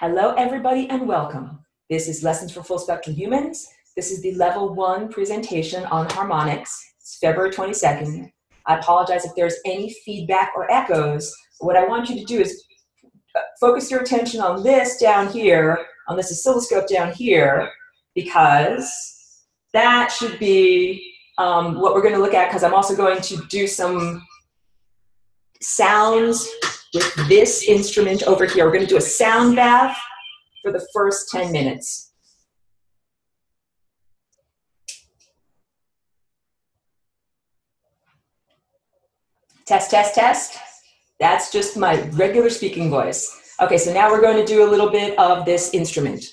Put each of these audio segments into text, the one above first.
Hello, everybody, and welcome. This is Lessons for Full Spectrum Humans. This is the Level 1 presentation on harmonics. It's February 22nd. I apologize if there's any feedback or echoes. What I want you to do is focus your attention on this down here, on this oscilloscope down here, because that should be what we're going to look at, because I'm also going to do some sounds with this instrument over here. We're going to do a sound bath for the first 10 minutes. Test, test, test. That's just my regular speaking voice. Okay, so now we're going to do a little bit of this instrument.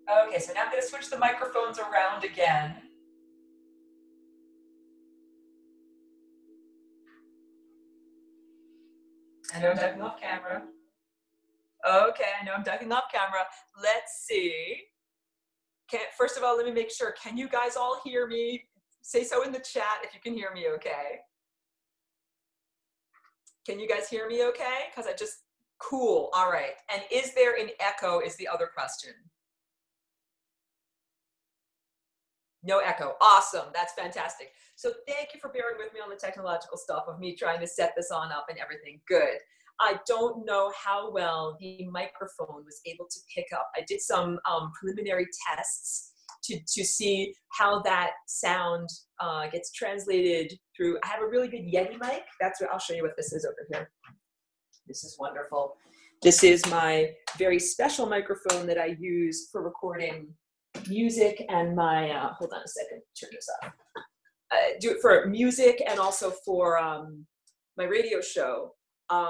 Okay, so now I'm going to switch the microphones around again. I know I'm ducking off camera. Okay, I know I'm ducking off camera. Let's see. First of all, let me make sure. Can you guys all hear me? Say so in the chat if you can hear me okay. Can you guys hear me okay? Because I just, cool, all right. And is there an echo is the other question. No echo, awesome, that's fantastic. So thank you for bearing with me on the technological stuff of me trying to set this on up and everything, good. I don't know how well the microphone was able to pick up. I did some preliminary tests to see how that sound gets translated through. I have a really good Yeti mic. That's what I'll show you what this is over here. This is wonderful. This is my very special microphone that I use for recording music and my, hold on a second, turn this off. Do it for music and also for my radio show.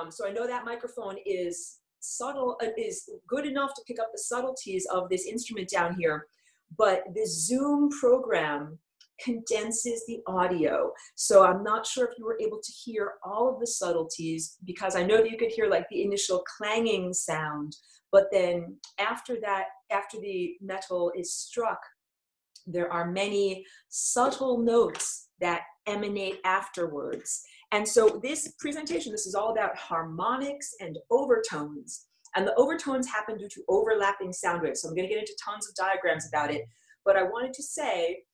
So I know that microphone is subtle, is good enough to pick up the subtleties of this instrument down here, but the Zoom program condenses the audio. So I'm not sure if you were able to hear all of the subtleties, because I know that you could hear like the initial clanging sound, but then after that, after the metal is struck, there are many subtle notes that emanate afterwards. And so this presentation, this is all about harmonics and overtones. And the overtones happen due to overlapping sound waves. So I'm going to get into tons of diagrams about it. But I wanted to say,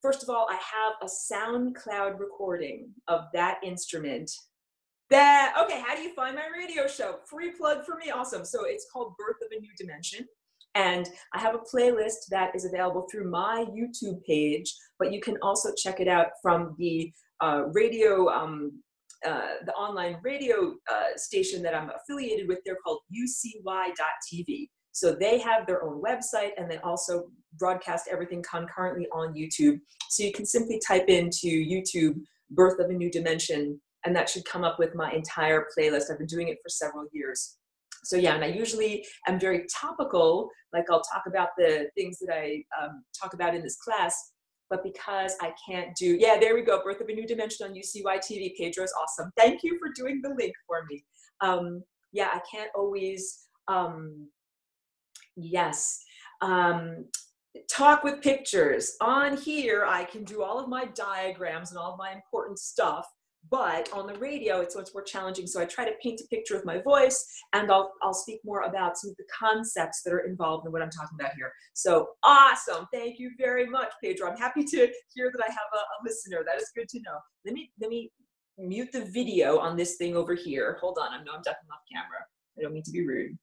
first of all, I have a SoundCloud recording of that instrument. Okay, how do you find my radio show? Free plug for me, awesome. So it's called Birth of a New Dimension. And I have a playlist that is available through my YouTube page, but you can also check it out from the the online radio station that I'm affiliated with. They're called ucy.tv. So they have their own website and they also broadcast everything concurrently on YouTube. So you can simply type into YouTube, Birth of a New Dimension, and that should come up with my entire playlist. I've been doing it for several years. So yeah, and I usually am very topical, like I'll talk about the things that I talk about in this class, but because I can't do, yeah, there we go, Birth of a New Dimension on UCY TV. Pedro's awesome. Thank you for doing the link for me. Yeah, I can't always, talk with pictures. On here, I can do all of my diagrams and all of my important stuff, but on the radio, it's more challenging. So I try to paint a picture with my voice, and I'll speak more about some of the concepts that are involved in what I'm talking about here. So awesome. Thank you very much, Pedro. I'm happy to hear that I have a listener. That is good to know. Let me mute the video on this thing over here. Hold on. I know I'm definitely off camera. I don't mean to be rude.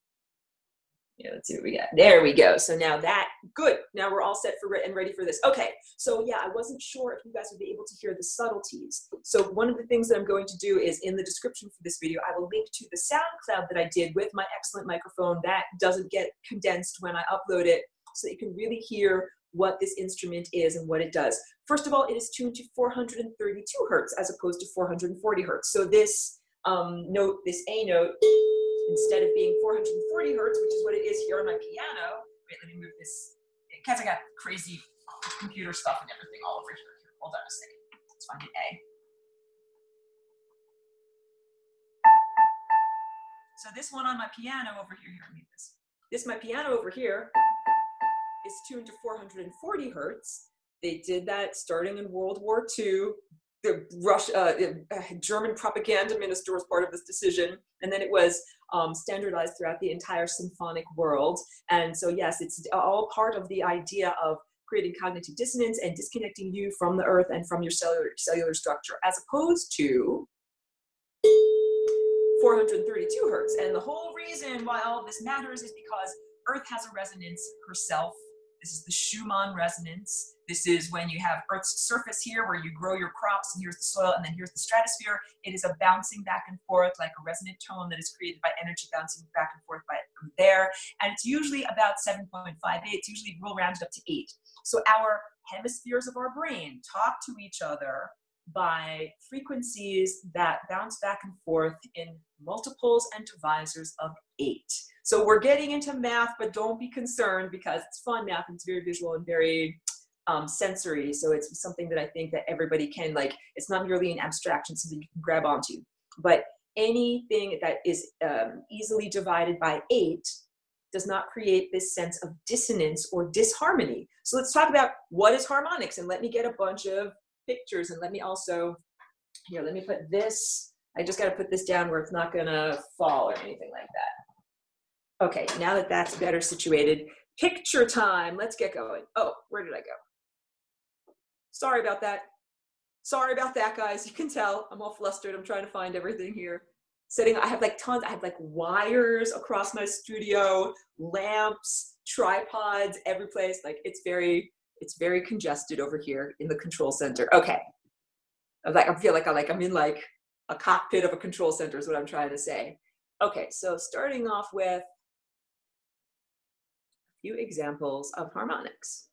Yeah, let's see what we got. There we go. So now that, good. Now we're all set for and ready for this. Okay, so yeah, I wasn't sure if you guys would be able to hear the subtleties. So one of the things that I'm going to do is in the description for this video, I will link to the SoundCloud that I did with my excellent microphone that doesn't get condensed when I upload it, so that you can really hear what this instrument is and what it does. First of all, it is tuned to 432 hertz as opposed to 440 hertz. So this note, this A note, instead of being 440 hertz, which is what it is here on my piano. Wait, let me move this, because I got crazy computer stuff and everything all over here. Hold on a second. Let's find an A. So this one on my piano over here, I need this. This, my piano over here, is tuned to 440 hertz. They did that starting in World War II. The German propaganda minister was part of this decision, and then it was standardized throughout the entire symphonic world. And so yes, it's all part of the idea of creating cognitive dissonance and disconnecting you from the earth and from your cellular structure, as opposed to 432 hertz. And the whole reason why all of this matters is because Earth has a resonance herself. This is the Schumann resonance. This is when you have Earth's surface here where you grow your crops, and here's the soil, and then here's the stratosphere. It is a bouncing back and forth like a resonant tone that is created by energy bouncing back and forth by there. And it's usually about 7.58. It's usually we'll round it up to 8. So our hemispheres of our brain talk to each other by frequencies that bounce back and forth in multiples and divisors of 8. So we're getting into math, but don't be concerned because it's fun math and it's very visual and very sensory. So it's something that I think that everybody can, like, it's not merely an abstraction, something you can grab onto. But anything that is easily divided by 8 does not create this sense of dissonance or disharmony. So let's talk about what is harmonics, and let me get a bunch of pictures, and let me also, here, let me put this I just got to put this down where it's not going to fall or anything like that. Okay, now that that's better situated, picture time. Let's get going. Oh, where did I go? Sorry about that. Sorry about that, guys. You can tell I'm all flustered. I'm trying to find everything here. I have like tons. I have like wires across my studio, lamps, tripods, every place. Like it's very congested over here in the control center. Okay. I feel like I'm in like a cockpit of a control center is what I'm trying to say. Okay, so starting off with a few examples of harmonics.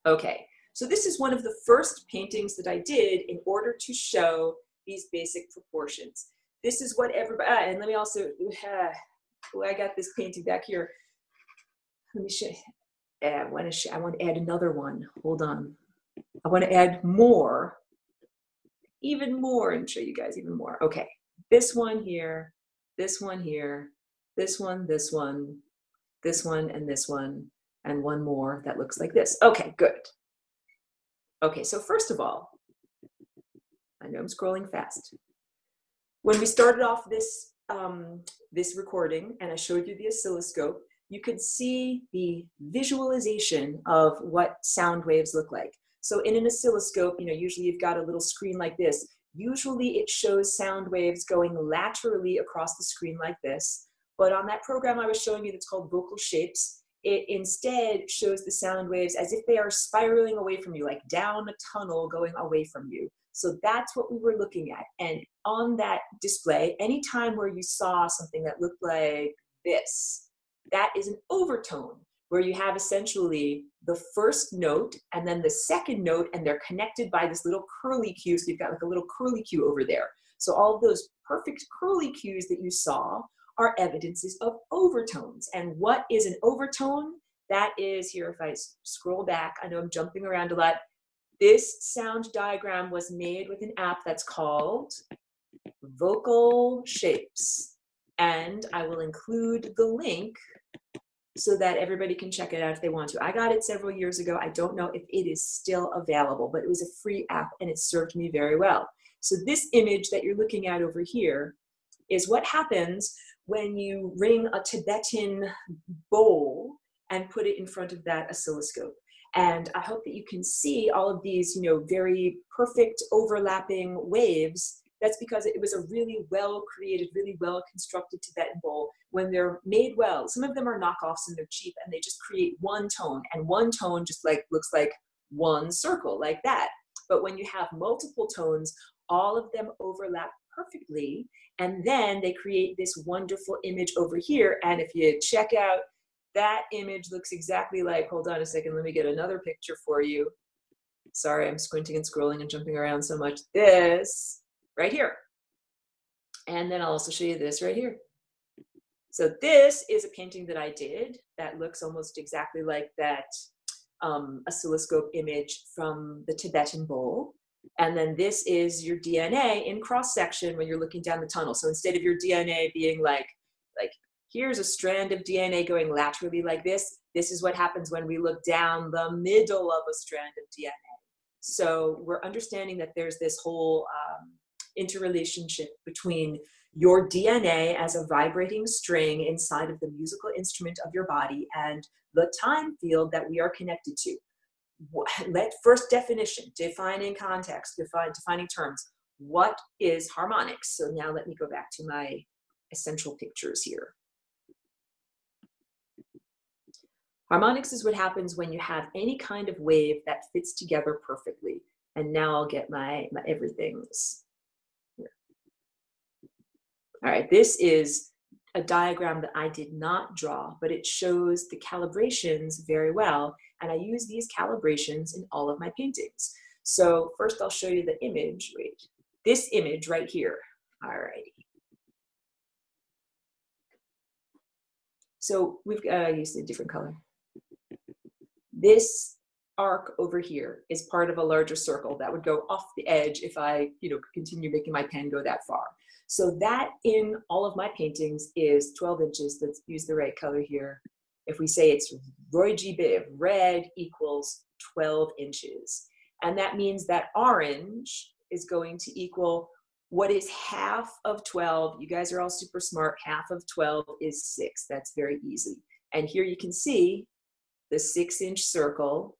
Okay, so this is one of the first paintings that I did in order to show these basic proportions. This is what everybody, and let me also, I got this painting back here. Let me show you. I want to add another one. Hold on. I want to add more, even more, and show you guys even more. Okay, this one here, this one here, this one, this one, this one, and this one, and one more that looks like this. Okay, good. Okay, so first of all, I know I'm scrolling fast. When we started off this, this recording and I showed you the oscilloscope, you could see the visualization of what sound waves look like. So in an oscilloscope, you know, usually you've got a little screen like this. Usually it shows sound waves going laterally across the screen like this. But on that program I was showing you that's called Vocal Shapes, it instead shows the sound waves as if they are spiraling away from you, like down a tunnel going away from you. So that's what we were looking at. And on that display, anytime where you saw something that looked like this, that is an overtone, where you have essentially the first note and then the second note, and they're connected by this little curly cue. So you've got like a little curly cue over there. So all of those perfect curly cues that you saw are evidences of overtones. And what is an overtone? That is, here, if I scroll back, I know I'm jumping around a lot. This sound diagram was made with an app that's called Vocal Shapes. And I will include the link so that everybody can check it out if they want to. I got it several years ago. I don't know if it is still available, but it was a free app and it served me very well. So this image that you're looking at over here is what happens when you ring a Tibetan bowl and put it in front of that oscilloscope. And I hope that you can see all of these, you know, very perfect overlapping waves. That's because it was a really well created, really well constructed Tibetan bowl. When they're made well, some of them are knockoffs and they're cheap and they just create one tone, and one tone just like looks like one circle like that. But when you have multiple tones, all of them overlap perfectly, and then they create this wonderful image over here. And if you check out, that image looks exactly like, hold on a second, let me get another picture for you. Sorry, I'm squinting and scrolling and jumping around so much. This right here. And then I'll also show you this right here. So this is a painting that I did that looks almost exactly like that oscilloscope image from the Tibetan bowl. And then this is your DNA in cross-section when you're looking down the tunnel. So instead of your DNA being like here's a strand of DNA going laterally like this, this is what happens when we look down the middle of a strand of DNA. So we're understanding that there's this whole interrelationship between your DNA as a vibrating string inside of the musical instrument of your body and the time field that we are connected to. First definition, defining context, defining terms. What is harmonics? So now let me go back to my essential pictures here. Harmonics is what happens when you have any kind of wave that fits together perfectly. And now I'll get my everythings here. All right, this is a diagram that I did not draw, but it shows the calibrations very well. And I use these calibrations in all of my paintings. So first I'll show you the image. Wait, this image right here. All righty. So we've used a different color. This arc over here is part of a larger circle that would go off the edge if I, continue making my pen go that far. So that in all of my paintings is 12 inches. Let's use the right color here. If we say it's Roy G. Biv, red equals 12 inches. And that means that orange is going to equal what is half of 12. You guys are all super smart. Half of 12 is 6. That's very easy. And here you can see the 6-inch circle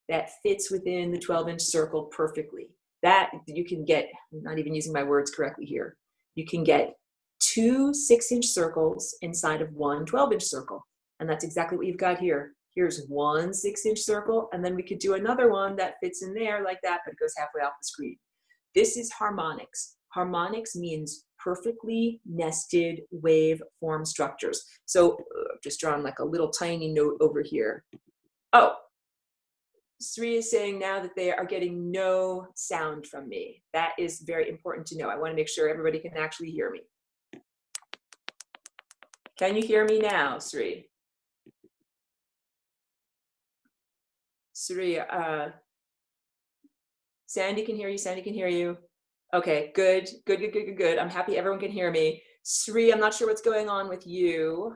that fits within the 12-inch circle perfectly. That you can get, I'm not even using my words correctly here, you can get 2 6-inch circles inside of one 12-inch circle. And that's exactly what you've got here. Here's one 6-inch circle, and then we could do another one that fits in there like that, but it goes halfway off the screen. This is harmonics. Harmonics means perfectly nested waveform structures. So just drawing like a little tiny note over here. Oh, Sri is saying now that they are getting no sound from me. That is very important to know. I want to make sure everybody can actually hear me. Can you hear me now, Sri? Sri, Sandy can hear you, Sandy can hear you. Okay, good. I'm happy everyone can hear me. Sri, I'm not sure what's going on with you.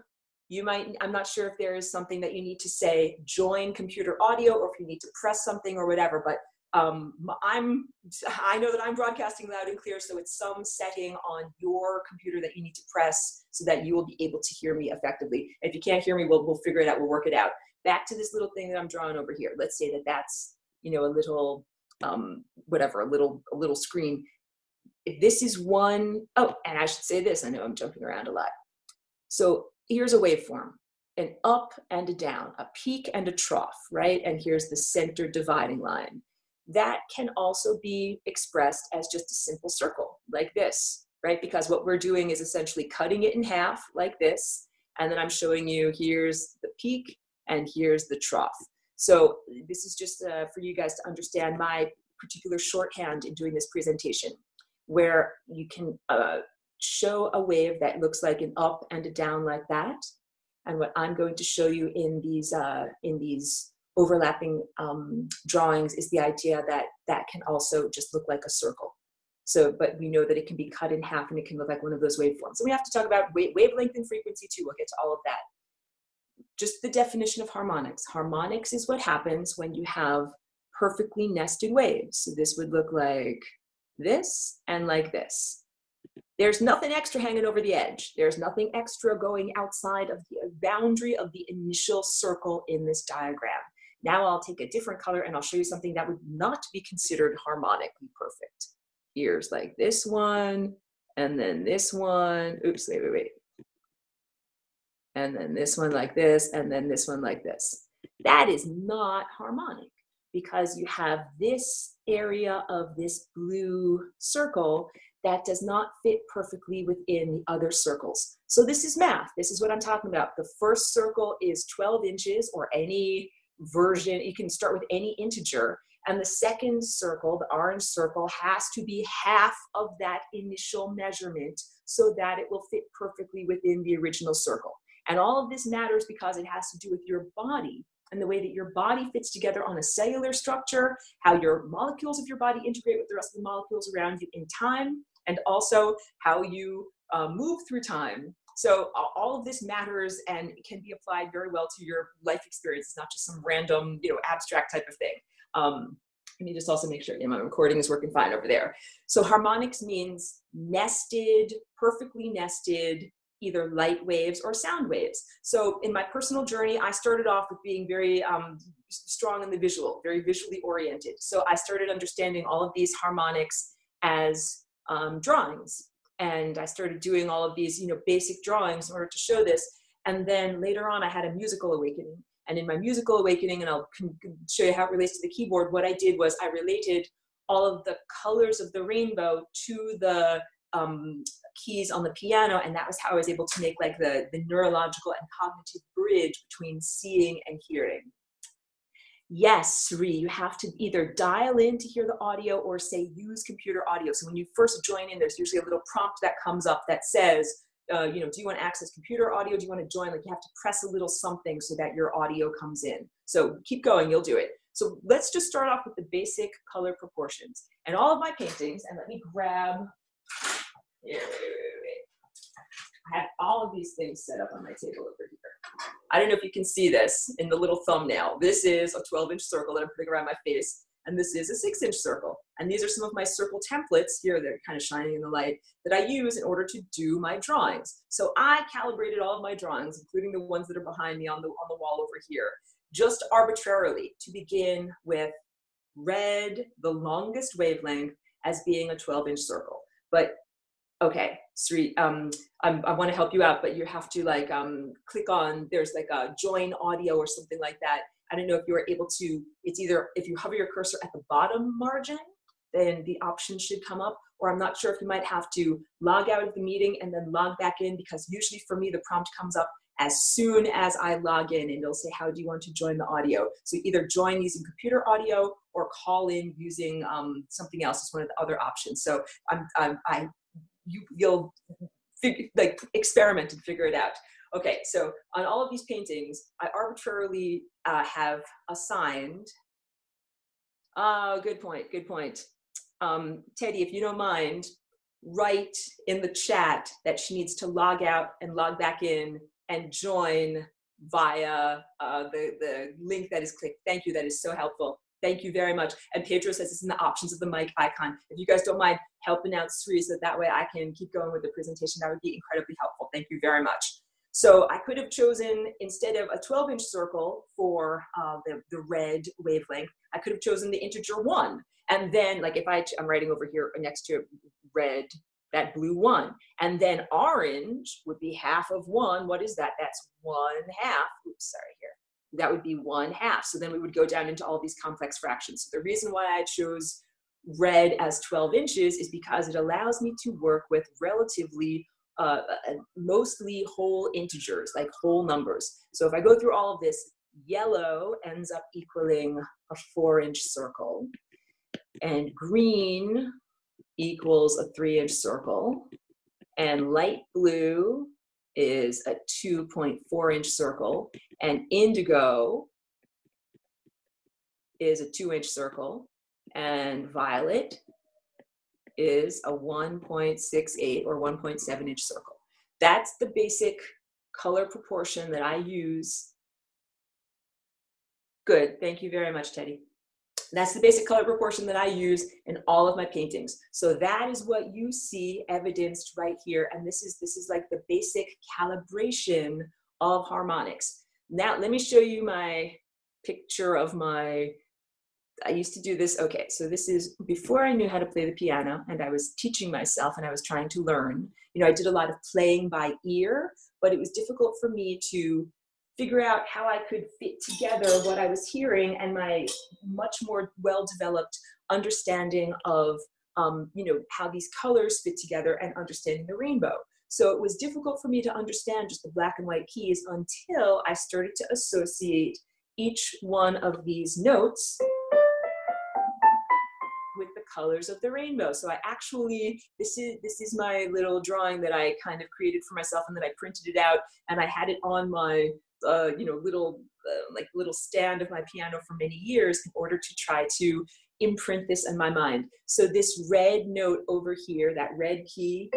I'm not sure if there is something that you need to say, join computer audio, or if you need to press something or whatever, but I know that I'm broadcasting loud and clear, so it's some setting on your computer that you need to press so that you will be able to hear me effectively. If you can't hear me, we'll figure it out, we'll work it out. Back to this little thing that I'm drawing over here. Let's say that that's, you know, a little, whatever, a little screen. If this is one, oh, and I should say this, I know I'm jumping around a lot. So here's a waveform, an up and a down, a peak and a trough, right? And here's the center dividing line. That can also be expressed as just a simple circle like this, right? Because what we're doing is essentially cutting it in half like this. And then I'm showing you, here's the peak and here's the trough. So this is just for you guys to understand my particular shorthand in doing this presentation, where you can show a wave that looks like an up and a down like that. And what I'm going to show you in these overlapping drawings is the idea that that can also just look like a circle. So, but we know that it can be cut in half and it can look like one of those waveforms. And we have to talk about wavelength and frequency too. We'll get to all of that. Just the definition of harmonics. Harmonics is what happens when you have perfectly nested waves. So this would look like this and like this. There's nothing extra hanging over the edge. There's nothing extra going outside of the boundary of the initial circle in this diagram. Now I'll take a different color and I'll show you something that would not be considered harmonically perfect. Here's like this one, and then this one. Oops, wait. And then this one like this, and then this one like this. That is not harmonic because you have this area of this blue circle that does not fit perfectly within the other circles. So this is math. This is what I'm talking about. The first circle is 12 inches or any version. You can start with any integer. And the second circle, the orange circle, has to be half of that initial measurement so that it will fit perfectly within the original circle. And all of this matters because it has to do with your body and the way that your body fits together on a cellular structure, how your molecules of your body integrate with the rest of the molecules around you in time, and also how you move through time. So all of this matters and it can be applied very well to your life experience. It's not just some random, abstract type of thing. Let me just also make sure my recording is working fine over there. So harmonics means nested, perfectly nested, either light waves or sound waves. So in my personal journey, I started off with being very strong in the visual, very visually oriented. So I started understanding all of these harmonics as drawings. And I started doing all of these, basic drawings in order to show this. And then later on, I had a musical awakening. And in my musical awakening, and I'll show you how it relates to the keyboard, what I did was I related all of the colors of the rainbow to the keys on the piano, and that was how I was able to make like the neurological and cognitive bridge between seeing and hearing. Yes, Sri, you have to either dial in to hear the audio or say use computer audio. So when you first join in, there's usually a little prompt that comes up that says, do you want to access computer audio? Do you want to join? Like you have to press a little something so that your audio comes in. So keep going, you'll do it. So let's just start off with the basic color proportions. And all of my paintings, and let me grab, I have all of these things set up on my table over here. I don't know if you can see this in the little thumbnail. This is a 12-inch circle that I'm putting around my face, and this is a 6-inch circle. And these are some of my circle templates here that are kind of shining in the light that I use in order to do my drawings. So I calibrated all of my drawings, including the ones that are behind me on the wall over here, just arbitrarily to begin with red, the longest wavelength, as being a 12-inch circle. But okay, Sri, I want to help you out, but you have to like click on, there's like a join audio or something like that. I don't know if you are able to, it's either if you hover your cursor at the bottom margin, then the option should come up, or I'm not sure if you might have to log out of the meeting and then log back in, because usually for me, the prompt comes up as soon as I log in, and it'll say, how do you want to join the audio? So either join using computer audio or call in using something else is one of the other options. So you'll like experiment and figure it out. Okay, so on all of these paintings, I arbitrarily have assigned, good point, good point. Teddy, if you don't mind, write in the chat that she needs to log out and log back in and join via the link that is clicked. Thank you, that is so helpful. Thank you very much. And Pedro says it's in the options of the mic icon. If you guys don't mind helping out Sri so that way I can keep going with the presentation, that would be incredibly helpful. Thank you very much. So I could have chosen, instead of a 12-inch circle for the red wavelength, I could have chosen the integer 1. And then, like if I'm writing over here next to red, that blue 1. And then orange would be half of 1. What is that? That's 1/2. Oops, sorry here. That would be 1/2. So then we would go down into all these complex fractions. So the reason why I chose red as 12 inches is because it allows me to work with relatively mostly whole integers, like whole numbers. So if I go through all of this, yellow ends up equaling a 4-inch circle, and green equals a 3-inch circle, and light blue is a 2.4-inch circle, and indigo is a 2-inch circle, and violet is a 1.68 or 1.7-inch circle. That's the basic color proportion that I use. Good, thank you very much, Teddy. That's the basic color proportion that I use in all of my paintings. So that is what you see evidenced right here. And this is like the basic calibration of harmonics. Now, let me show you my picture of I used to do this. Okay, so this is before I knew how to play the piano, and I was teaching myself and I was trying to learn. You know, I did a lot of playing by ear, but it was difficult for me to figure out how I could fit together what I was hearing and my much more well-developed understanding of, you know, how these colors fit together and understanding the rainbow. So it was difficult for me to understand just the black and white keys until I started to associate each one of these notes with the colors of the rainbow. So I actually, this is my little drawing that I kind of created for myself, and then I printed it out and I had it on my you know, little stand of my piano for many years in order to try to imprint this in my mind. So this red note over here, that red key,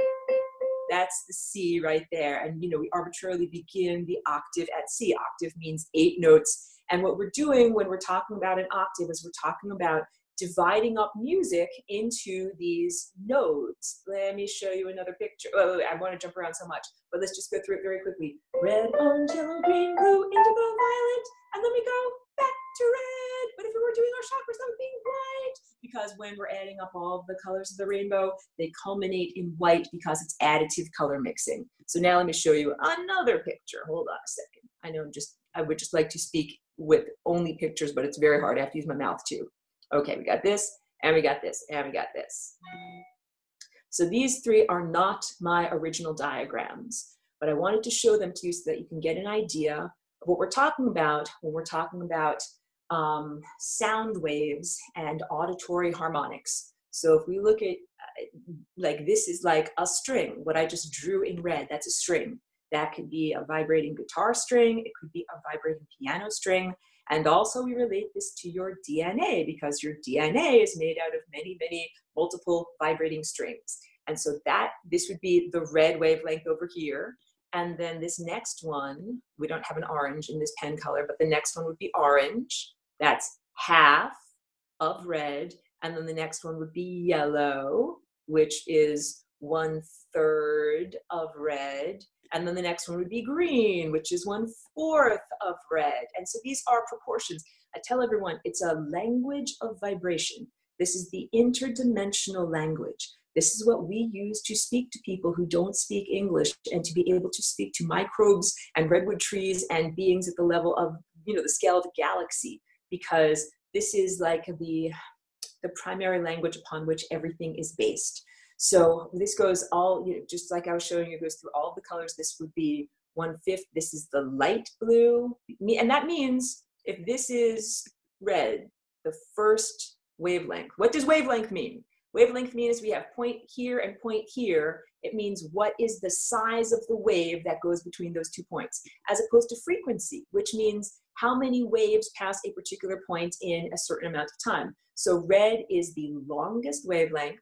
that's the C right there. And you know, we arbitrarily begin the octave at C. Octave means 8 notes. And what we're doing when we're talking about an octave is we're talking about dividing up music into these nodes. Let me show you another picture. Oh, I want to jump around so much, but let's just go through it very quickly. Red, orange, yellow, green, blue, indigo, violet, and then we go back to red. But if we were doing our chakras, that would be white, because when we're adding up all of the colors of the rainbow, they culminate in white because it's additive color mixing. So now let me show you another picture. Hold on a second. I know I would just like to speak with only pictures, but it's very hard. I have to use my mouth too. Okay, we got this, and we got this, and we got this. So these 3 are not my original diagrams, but I wanted to show them to you so that you can get an idea of what we're talking about when we're talking about sound waves and auditory harmonics. So if we look at, like, this is like a string. What I just drew in red, that's a string. That could be a vibrating guitar string. It could be a vibrating piano string. And also we relate this to your DNA, because your DNA is made out of many, many multiple vibrating strings. And so this would be the red wavelength over here. And then this next one, we don't have an orange in this pen color, but the next one would be orange. That's half of red. And then the next one would be yellow, which is 1/3 of red. And then the next one would be green, which is 1/4 of red. And so these are proportions. I tell everyone it's a language of vibration. This is the interdimensional language. This is what we use to speak to people who don't speak English, and to be able to speak to microbes and redwood trees and beings at the level of, the scale of the galaxy, because this is like the primary language upon which everything is based. So this goes all, just like I was showing you, it goes through all of the colors. This would be 1/5. This is the light blue. And that means if this is red, the first wavelength. What does wavelength mean? Wavelength means we have point here and point here. It means what is the size of the wave that goes between those 2 points, as opposed to frequency, which means how many waves pass a particular point in a certain amount of time. So red is the longest wavelength,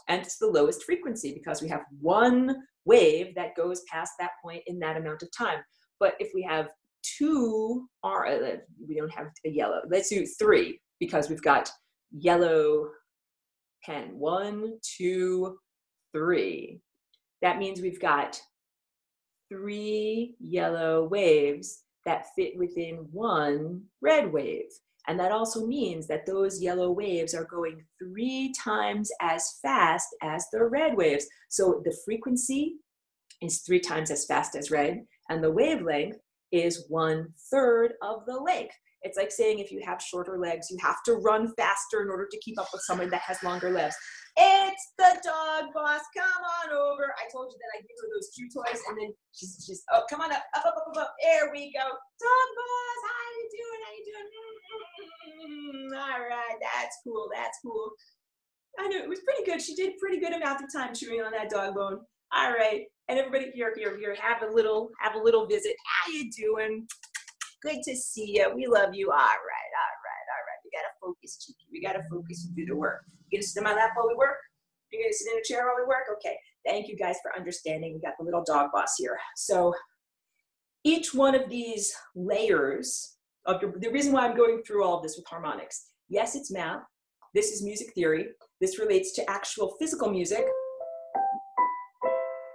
and it's the lowest frequency because we have one wave that goes past that point in that amount of time. But if we have two, we don't have a yellow. Let's do 3, because we've got yellow pen. 1, 2, 3. That means we've got 3 yellow waves that fit within 1 red wave. And that also means that those yellow waves are going 3 times as fast as the red waves. So the frequency is 3 times as fast as red, and the wavelength is 1/3 of the length. It's like saying if you have shorter legs, you have to run faster in order to keep up with someone that has longer legs. It's the dog boss. Come on over. I told you that I give her those chew toys, and then she's oh, come on up, up, up, up, up. There we go. Dog boss, how you doing? How you doing? All right, that's cool. That's cool. I know it was pretty good. She did a pretty good amount of time chewing on that dog bone. All right, and everybody here, have a little visit. How you doing? Good to see you. We love you. All right. We gotta focus, Cheeky. We gotta focus and do the work. You gonna sit in my lap while we work? You gonna sit in a chair while we work? Okay. Thank you guys for understanding. We got the little dog boss here. So each one of these layers of the reason why I'm going through all of this with harmonics. Yes, it's math. This is music theory. This relates to actual physical music.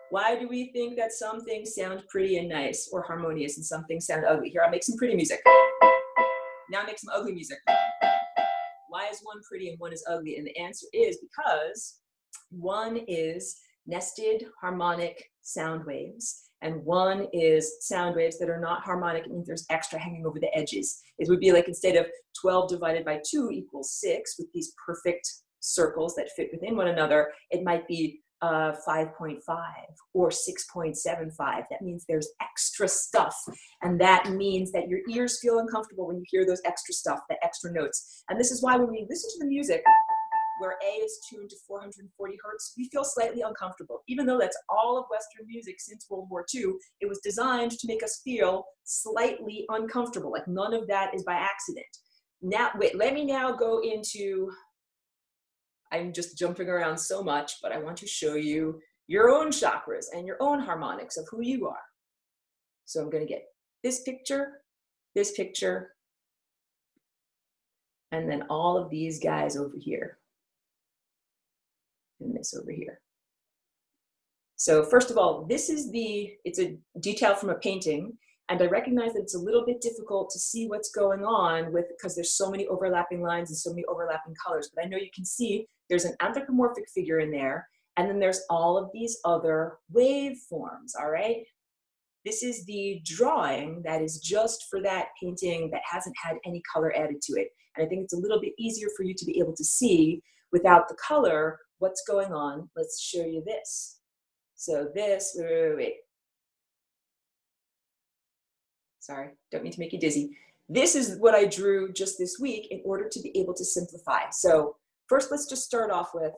Why do we think that some things sound pretty and nice or harmonious and some things sound ugly? Here, I'll make some pretty music. Now I make some ugly music. Why is one pretty and one is ugly? And the answer is because one is nested harmonic sound waves, and one is sound waves that are not harmonic. It means there's extra hanging over the edges. It would be like instead of 12 divided by 2 equals 6 with these perfect circles that fit within one another, it might be 5.5 or 6.75. That means there's extra stuff, and that means that your ears feel uncomfortable when you hear those extra stuff, the extra notes. And this is why when we listen to the music where A is tuned to 440 hertz, we feel slightly uncomfortable, even though that's all of Western music since World War II. It was designed to make us feel slightly uncomfortable. Like none of that is by accident. Now, wait, let me now go into, I'm just jumping around so much, but I want to show you your own chakras and your own harmonics of who you are. So I'm going to get this picture, and then all of these guys over here, and this over here. So first of all, this is it's a detail from a painting, and I recognize that it's a little bit difficult to see what's going on because there's so many overlapping lines and so many overlapping colors, but I know you can see there's an anthropomorphic figure in there, and then there's all of these other waveforms, all right? This is the drawing that is just for that painting that hasn't had any color added to it. And I think it's a little bit easier for you to be able to see without the color what's going on. Let's show you this. So this, wait. Sorry, don't mean to make you dizzy. This is what I drew just this week in order to be able to simplify. So first, let's just start off with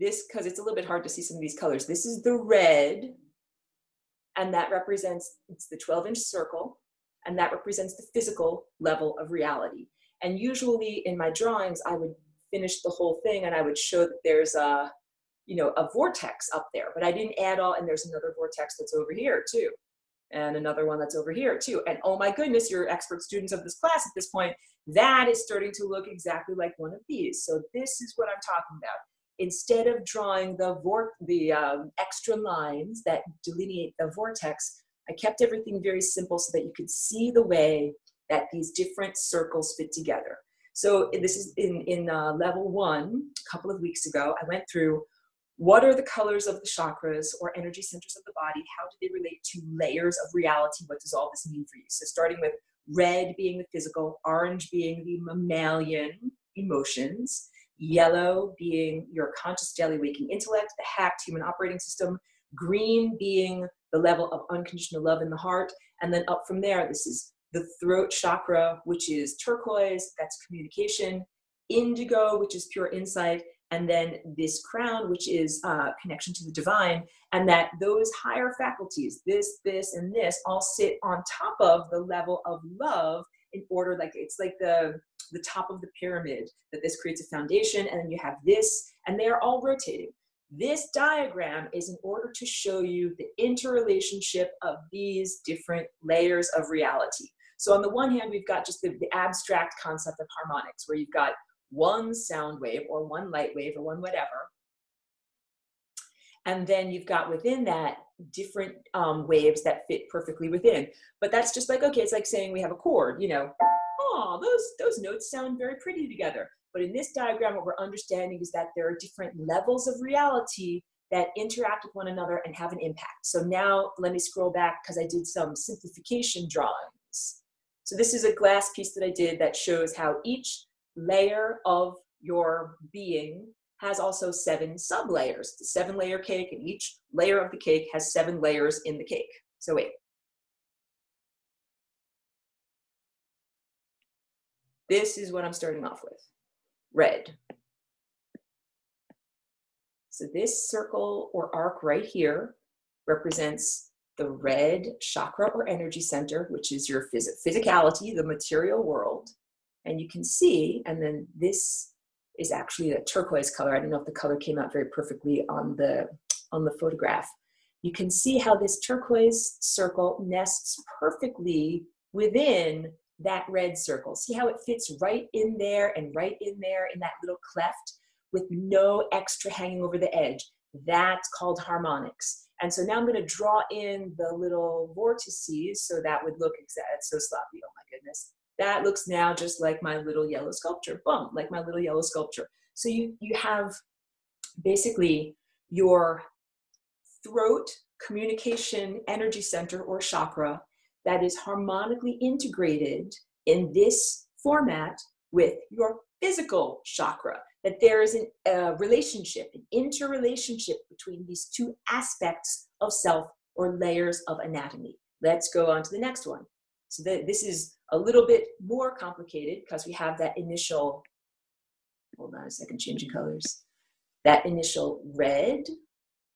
this, because it's a little bit hard to see some of these colors. This is the red, and that represents, it's the 12-inch circle, and that represents the physical level of reality. And usually in my drawings, I would finish the whole thing and I would show that there's a, you know, a vortex up there, but I didn't add all, and there's another vortex that's over here too. And another one that's over here too. And oh my goodness, you're expert students of this class at this point. That is starting to look exactly like one of these. So this is what I'm talking about. Instead of drawing the extra lines that delineate the vortex, I kept everything very simple so that you could see the way that these different circles fit together. So this is in level 1, a couple of weeks ago, I went through what are the colors of the chakras or energy centers of the body? How do they relate to layers of reality? What does all this mean for you? So starting with red being the physical, orange being the mammalian emotions, yellow being your conscious daily waking intellect, the hacked human operating system, green being the level of unconditional love in the heart, and then up from there, this is the throat chakra, which is turquoise, that's communication, indigo, which is pure insight, and then this crown, which is connection to the divine, and that those higher faculties, this, and this, all sit on top of the level of love in order, like it's like the top of the pyramid, that this creates a foundation, and then you have this, and they are all rotating. This diagram is in order to show you the interrelationship of these different layers of reality. So on the one hand, we've got just the abstract concept of harmonics, where you've got one sound wave or one light wave or one whatever. And then you've got within that different waves that fit perfectly within. But that's just like, okay, it's like saying we have a chord, you know, oh, those notes sound very pretty together. But in this diagram, what we're understanding is that there are different levels of reality that interact with one another and have an impact. So now let me scroll back because I did some simplification drawings. So this is a glass piece that I did that shows how each layer of your being has also 7 sub-layers. It's a 7-layer cake, and each layer of the cake has 7 layers in the cake. So wait. This is what I'm starting off with. Red. So this circle or arc right here represents the red chakra or energy center, which is your physicality, the material world. And you can see, and then this is actually a turquoise color. I don't know if the color came out very perfectly on the photograph. You can see how this turquoise circle nests perfectly within that red circle. See how it fits right in there and right in there in that little cleft with no extra hanging over the edge. That's called harmonics. And so now I'm going to draw in the little vortices, so that would look exact. It's so sloppy, oh my goodness. That looks now just like my little yellow sculpture. Boom, like my little yellow sculpture. So you have basically your throat communication energy center or chakra that is harmonically integrated in this format with your physical chakra, that there is a relationship, an interrelationship between these 2 aspects of self or layers of anatomy. Let's go on to the next one. So this is a little bit more complicated because we have that initial, hold on a second, changing colors, that initial red,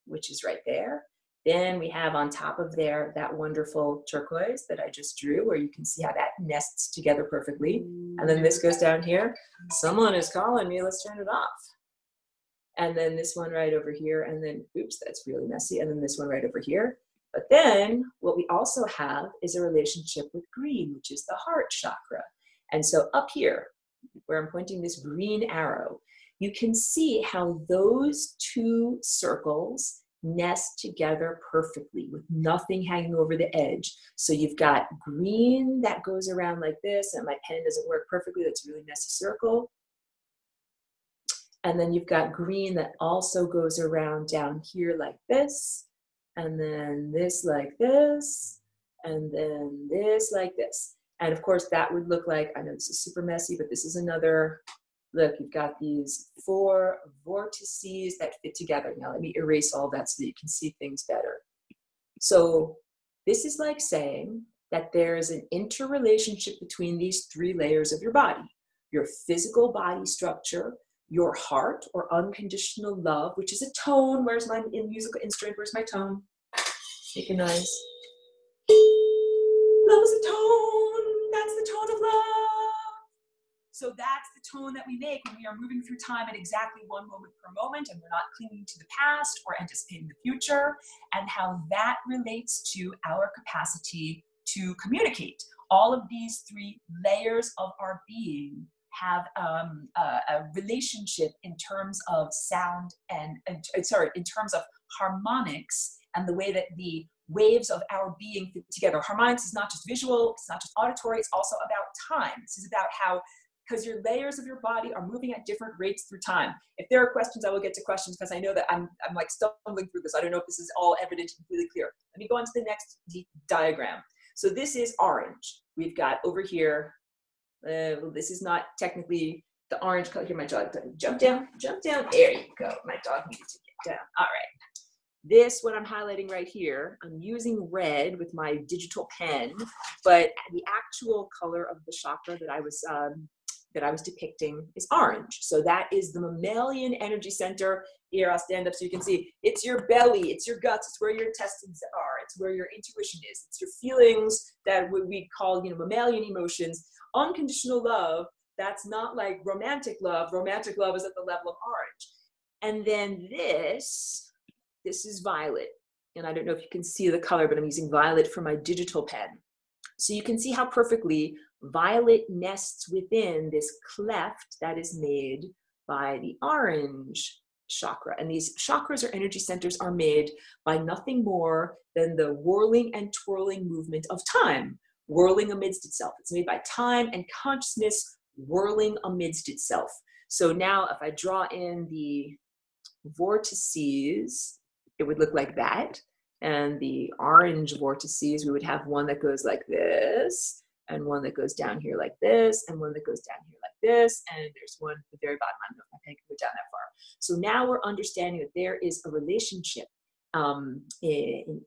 which is right there. Then we have on top of there that wonderful turquoise that I just drew, where you can see how that nests together perfectly. And then this goes down here. Someone is calling me, let's turn it off. And then this one right over here, and then, oops, that's really messy. And then this one right over here. But then what we also have is a relationship with green, which is the heart chakra. And so up here, where I'm pointing this green arrow, you can see how those 2 circles nest together perfectly with nothing hanging over the edge. So you've got green that goes around like this, and my pen doesn't work perfectly. That's a really messy circle. And then you've got green that also goes around down here like this, and then this like this, and then this like this. And of course that would look like, I know this is super messy, but this is another, look, you've got these 4 vortices that fit together. Now let me erase all that so that you can see things better. So this is like saying that there is an interrelationship between these 3 layers of your body: your physical body structure, your heart or unconditional love, which is a tone. Where's my musical instrument? Where's my tone? Make a noise. Love is a tone. That's the tone of love. So that's the tone that we make when we are moving through time at exactly one moment per moment, and we're not clinging to the past or anticipating the future, and how that relates to our capacity to communicate. All of these three layers of our being have a relationship in terms of sound and in terms of harmonics and the way that the waves of our being fit together. Harmonics is not just visual, it's not just auditory, it's also about time. This is about how, because your layers of your body are moving at different rates through time. If there are questions, I will get to questions, because I know that I'm like stumbling through this. I don't know if this is all evident and completely clear. Let me go on to the next diagram. So this is orange. We've got over here, this is not technically the orange color. Here, my dog, jump down, there you go. My dog needs to get down. All right. This, what I'm highlighting right here, I'm using red with my digital pen, but the actual color of the chakra that I was depicting is orange. So that is the mammalian energy center. Here, I'll stand up so you can see. It's your belly, it's your guts, it's where your intestines are, it's where your intuition is, it's your feelings that we call, mammalian emotions. Unconditional love, that's not like romantic love. Romantic love is at the level of orange. And then this is violet. And I don't know if you can see the color, but I'm using violet for my digital pen. So you can see how perfectly violet nests within this cleft that is made by the orange chakra. And these chakras or energy centers are made by nothing more than the whirling and twirling movement of time, whirling amidst itself. It's made by time and consciousness whirling amidst itself. So now if I draw in the vortices, it would look like that. And the orange vortices, we would have one that goes like this, and one that goes down here like this, and one that goes down here like this, and there's one at the very bottom. I don't know if my pen can go down that far. So now we're understanding that there is a relationship, an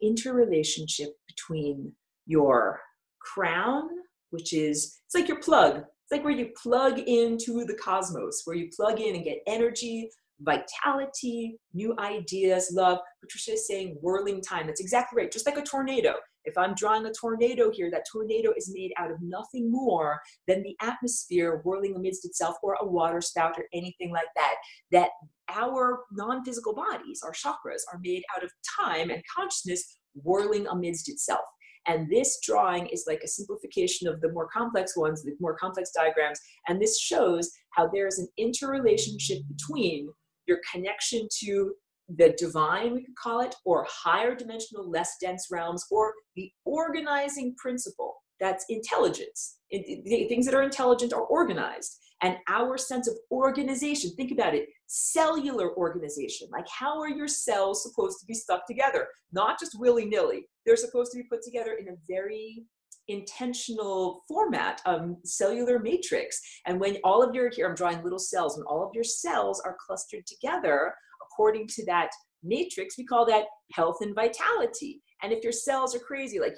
interrelationship between your crown, which is, it's like your plug. It's like where you plug into the cosmos, where you plug in and get energy, vitality, new ideas, love. Patricia is saying whirling time. That's exactly right. Just like a tornado. If I'm drawing a tornado here, that tornado is made out of nothing more than the atmosphere whirling amidst itself, or a water spout, or anything like that. That our non-physical bodies, our chakras, are made out of time and consciousness whirling amidst itself. And this drawing is like a simplification of the more complex ones, the more complex diagrams. And this shows how there's an interrelationship between your connection to the divine, we could call it, or higher dimensional, less dense realms, or the organizing principle. That's intelligence. Things that are intelligent are organized. And our sense of organization, think about it, cellular organization. Like, how are your cells supposed to be stuck together? Not just willy-nilly. They're supposed to be put together in a very intentional format, cellular matrix. And when all of your, here I'm drawing little cells, when all of your cells are clustered together according to that matrix, we call that health and vitality. And if your cells are crazy, like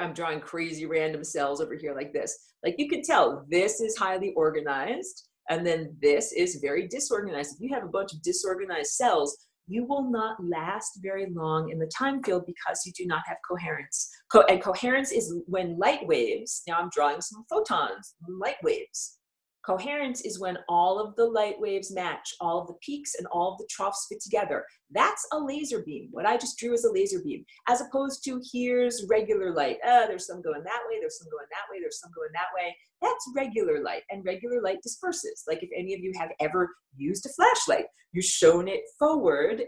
I'm drawing crazy random cells over here like this. Like, you can tell this is highly organized, and then this is very disorganized. If you have a bunch of disorganized cells, you will not last very long in the time field because you do not have coherence. And coherence is when light waves, now I'm drawing some photons, light waves. Coherence is when all of the light waves match, all of the peaks and all of the troughs fit together. That's a laser beam. What I just drew is a laser beam, as opposed to here's regular light. There's some going that way, there's some going that way, there's some going that way. That's regular light, and regular light disperses. Like, if any of you have ever used a flashlight, you've shown it forward,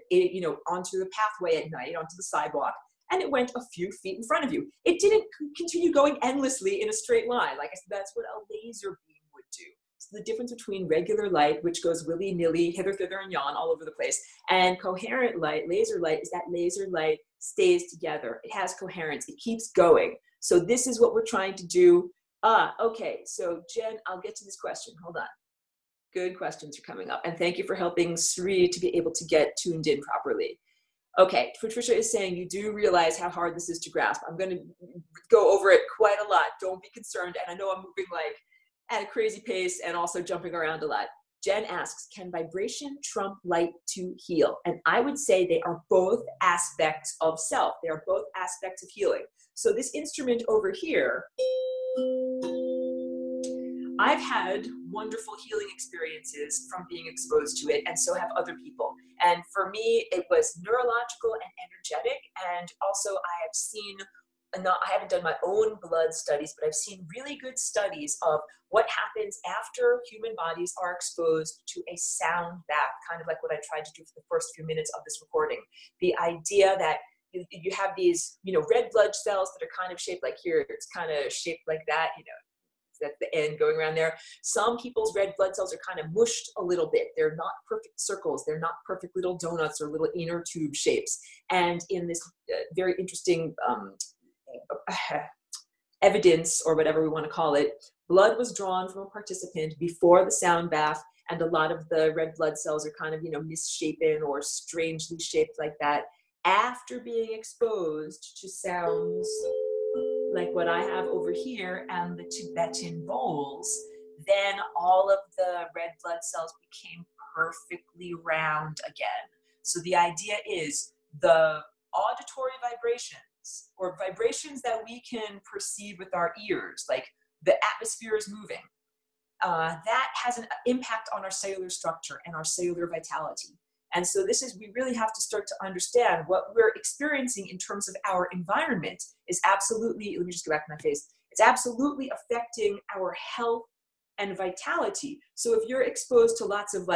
onto the pathway at night, onto the sidewalk, and it went a few feet in front of you. It didn't continue going endlessly in a straight line. Like I said, that's what a laser beam would do. So the difference between regular light, which goes willy-nilly, hither, thither, and yon, all over the place, and coherent light, laser light, is that laser light stays together. It has coherence. It keeps going. So this is what we're trying to do. Okay, so Jen, I'll get to this question. Hold on. Good questions are coming up. And thank you for helping Sri to be able to get tuned in properly. Okay, Patricia is saying you do realize how hard this is to grasp. I'm going to go over it quite a lot. Don't be concerned. And I know I'm moving like at a crazy pace and also jumping around a lot. Jen asks, can vibration trump light to heal? And I would say they are both aspects of self. They are both aspects of healing. So this instrument over here, I've I've had wonderful healing experiences from being exposed to it, and so have other people. And for me, it was neurological and energetic. And also I have seen, I haven't done my own blood studies, but I've seen really good studies of what happens after human bodies are exposed to a sound bath, kind of like what I tried to do for the first few minutes of this recording. The idea that you have these, red blood cells that are kind of shaped like here, it's kind of shaped like that, that's the end going around there. Some people's red blood cells are kind of mushed a little bit. They're not perfect circles. They're not perfect little donuts or little inner tube shapes. And in this very interesting evidence, or whatever we want to call it, blood was drawn from a participant before the sound bath, and a lot of the red blood cells are kind of, misshapen or strangely shaped like that after being exposed to sounds like what I have over here and the Tibetan bowls. Then all of the red blood cells became perfectly round again. So the idea is the auditory vibrations, or vibrations that we can perceive with our ears, like the atmosphere is moving, that has an impact on our cellular structure and our cellular vitality. And so we really have to start to understand what we're experiencing in terms of our environment is absolutely, let me just go back to my face, it's absolutely affecting our health and vitality. So if you're exposed to lots of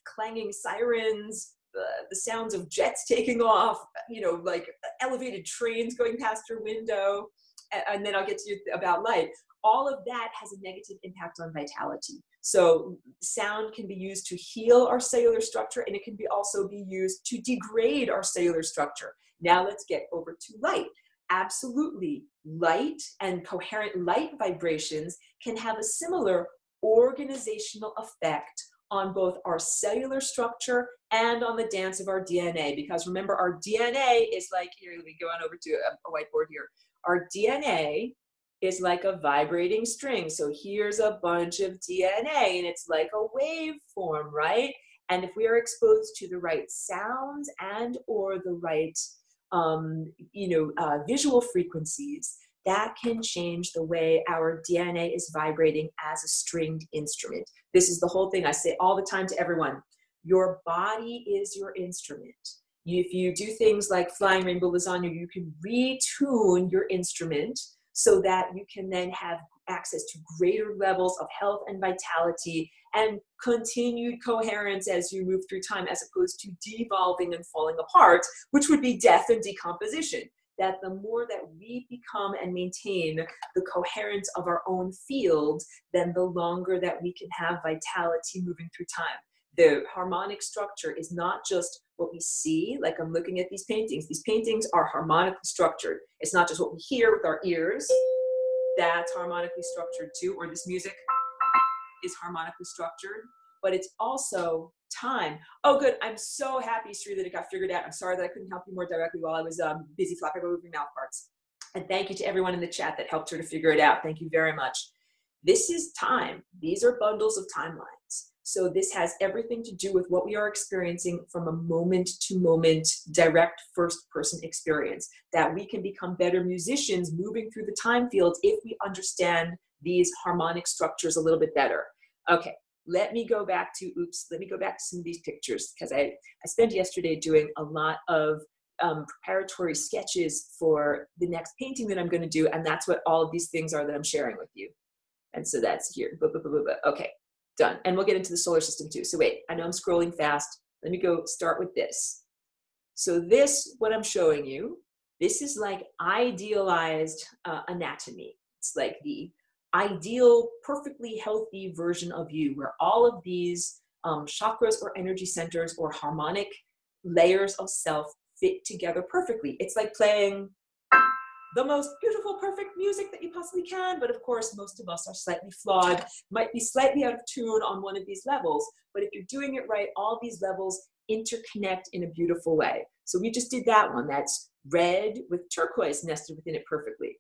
clanging sirens, the sounds of jets taking off, like elevated trains going past your window, and then I'll get to you about light, all of that has a negative impact on vitality. So sound can be used to heal our cellular structure, and it can also be used to degrade our cellular structure. Now let's get over to light. Absolutely, light and coherent light vibrations can have a similar organizational effect on both our cellular structure and on the dance of our DNA. Because remember, our DNA is like, here, let me go on over to a whiteboard here. Our DNA is like a vibrating string. So here's a bunch of DNA, and it's like a waveform, right? And if we are exposed to the right sounds and or the right visual frequencies, that can change the way our DNA is vibrating as a stringed instrument. This is the whole thing I say all the time to everyone. Your body is your instrument. If you do things like flying rainbow lasagna, you can retune your instrument so that you can then have access to greater levels of health and vitality and continued coherence as you move through time, as opposed to devolving and falling apart, which would be death and decomposition. That the more that we become and maintain the coherence of our own field, then the longer that we can have vitality moving through time. The harmonic structure is not just what we see, like I'm looking at these paintings. These paintings are harmonically structured. It's not just what we hear with our ears, that's harmonically structured too, or this music is harmonically structured, but it's also time. Oh, good. I'm so happy, Sri, that it got figured out. I'm sorry that I couldn't help you more directly while I was busy flapping over your mouth parts. And thank you to everyone in the chat that helped her to figure it out. Thank you very much. This is time. These are bundles of timelines. So this has everything to do with what we are experiencing from a moment to moment, direct first person experience, that we can become better musicians moving through the time fields if we understand these harmonic structures a little bit better. Okay, let me go back to some of these pictures, because I spent yesterday doing a lot of preparatory sketches for the next painting that I'm going to do, and that's what all of these things are that I'm sharing with you. And so that's here. Okay. Done. And we'll get into the solar system too. So wait, I know I'm scrolling fast. Let me go start with this. So this, what I'm showing you, this is like idealized anatomy. It's like the ideal, perfectly healthy version of you, where all of these chakras or energy centers or harmonic layers of self fit together perfectly. It's like playing the most beautiful, perfect music that you possibly can. But of course, most of us are slightly flawed, might be slightly out of tune on one of these levels. But if you're doing it right, all these levels interconnect in a beautiful way. So we just did that one. That's red with turquoise nested within it perfectly.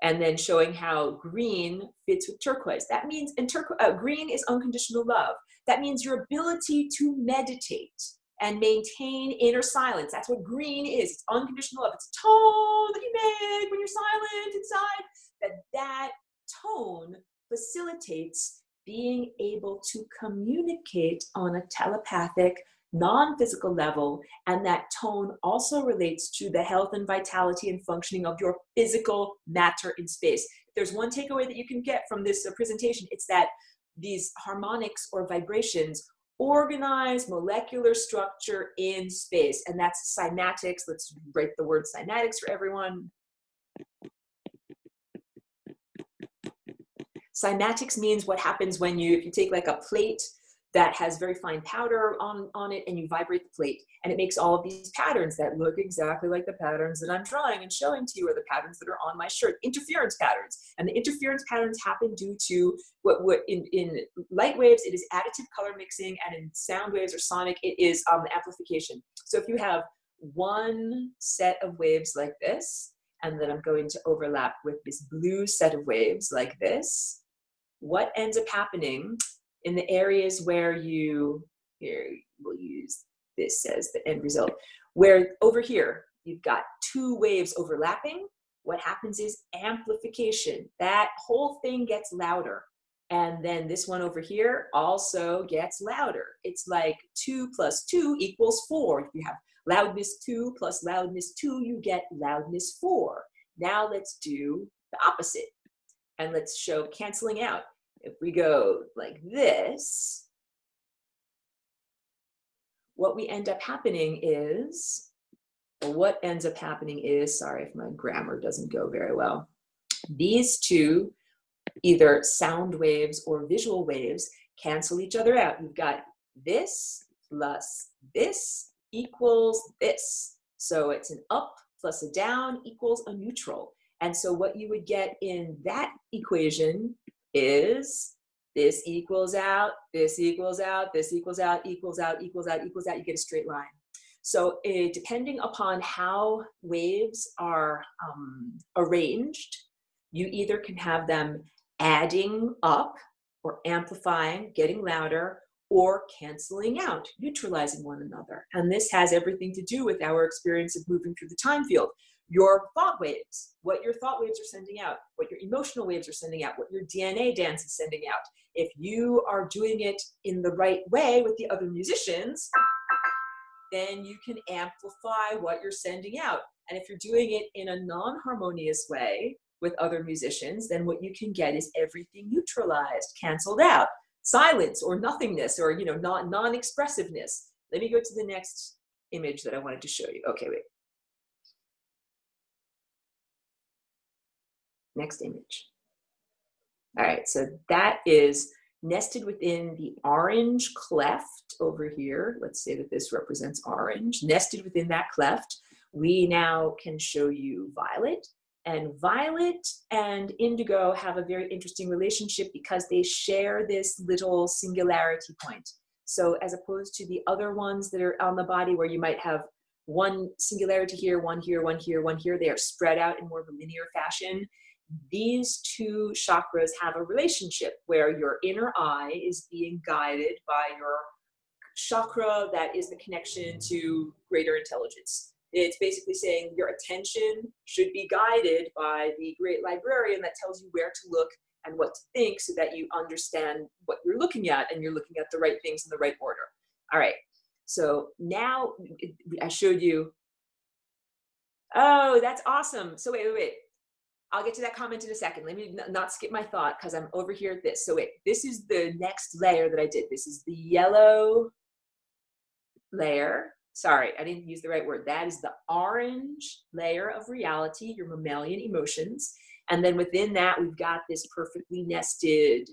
And then showing how green fits with turquoise. That means, and green is unconditional love. That means your ability to meditate and maintain inner silence. That's what green is. It's unconditional love. It's a tone that you make when you're silent inside. That tone facilitates being able to communicate on a telepathic, non-physical level, and that tone also relates to the health and vitality and functioning of your physical matter in space. If there's one takeaway that you can get from this presentation, it's that these harmonics or vibrations organize molecular structure in space, and that's cymatics. Let's write the word cymatics for everyone. Cymatics means what happens when if you take like a plate that has very fine powder on it and you vibrate the plate, and it makes all of these patterns that look exactly like the patterns that I'm drawing and showing to you, or the patterns that are on my shirt, interference patterns. And the interference patterns happen due to what in light waves, it is additive color mixing, and in sound waves or sonic, it is amplification. So if you have one set of waves like this, and then I'm going to overlap with this blue set of waves like this, what ends up happening in the areas where here we'll use this as the end result, where over here you've got two waves overlapping, what happens is amplification. That whole thing gets louder. And then this one over here also gets louder. It's like 2 + 2 = 4. If you have loudness 2 + loudness 2, you get loudness 4. Now let's do the opposite. And let's show canceling out. If we go like this, what ends up happening is, sorry if my grammar doesn't go very well, these two, either sound waves or visual waves, cancel each other out. You've got this plus this equals this. So it's an up plus a down equals a neutral. And so what you would get in that equation is this equals out, this equals out, this equals out, equals out, equals out, equals out. You get a straight line. So depending upon how waves are arranged, you either can have them adding up or amplifying, getting louder, or canceling out, neutralizing one another. And this has everything to do with our experience of moving through the time field. Your thought waves, what your thought waves are sending out, what your emotional waves are sending out, what your DNA dance is sending out. If you are doing it in the right way with the other musicians, then you can amplify what you're sending out. And if you're doing it in a non-harmonious way with other musicians, then what you can get is everything neutralized, canceled out, silence or nothingness, or non-expressiveness. Let me go to the next image that I wanted to show you. Okay, wait. Next image. All right, so that is nested within the orange cleft over here. Let's say that this represents orange. Nested within that cleft, we now can show you violet. And violet and indigo have a very interesting relationship because they share this little singularity point. So as opposed to the other ones that are on the body where you might have one singularity here, one here, one here, one here, they are spread out in more of a linear fashion. These two chakras have a relationship where your inner eye is being guided by your chakra that is the connection to greater intelligence. It's basically saying your attention should be guided by the great librarian that tells you where to look and what to think so that you understand what you're looking at and you're looking at the right things in the right order. All right, so now I showed you, oh, that's awesome. So wait. I'll get to that comment in a second. Let me not skip my thought because I'm over here at this. So wait, this is the next layer that I did. This is the yellow layer. Sorry, I didn't use the right word. That is the orange layer of reality, your mammalian emotions. And then within that, we've got this perfectly nested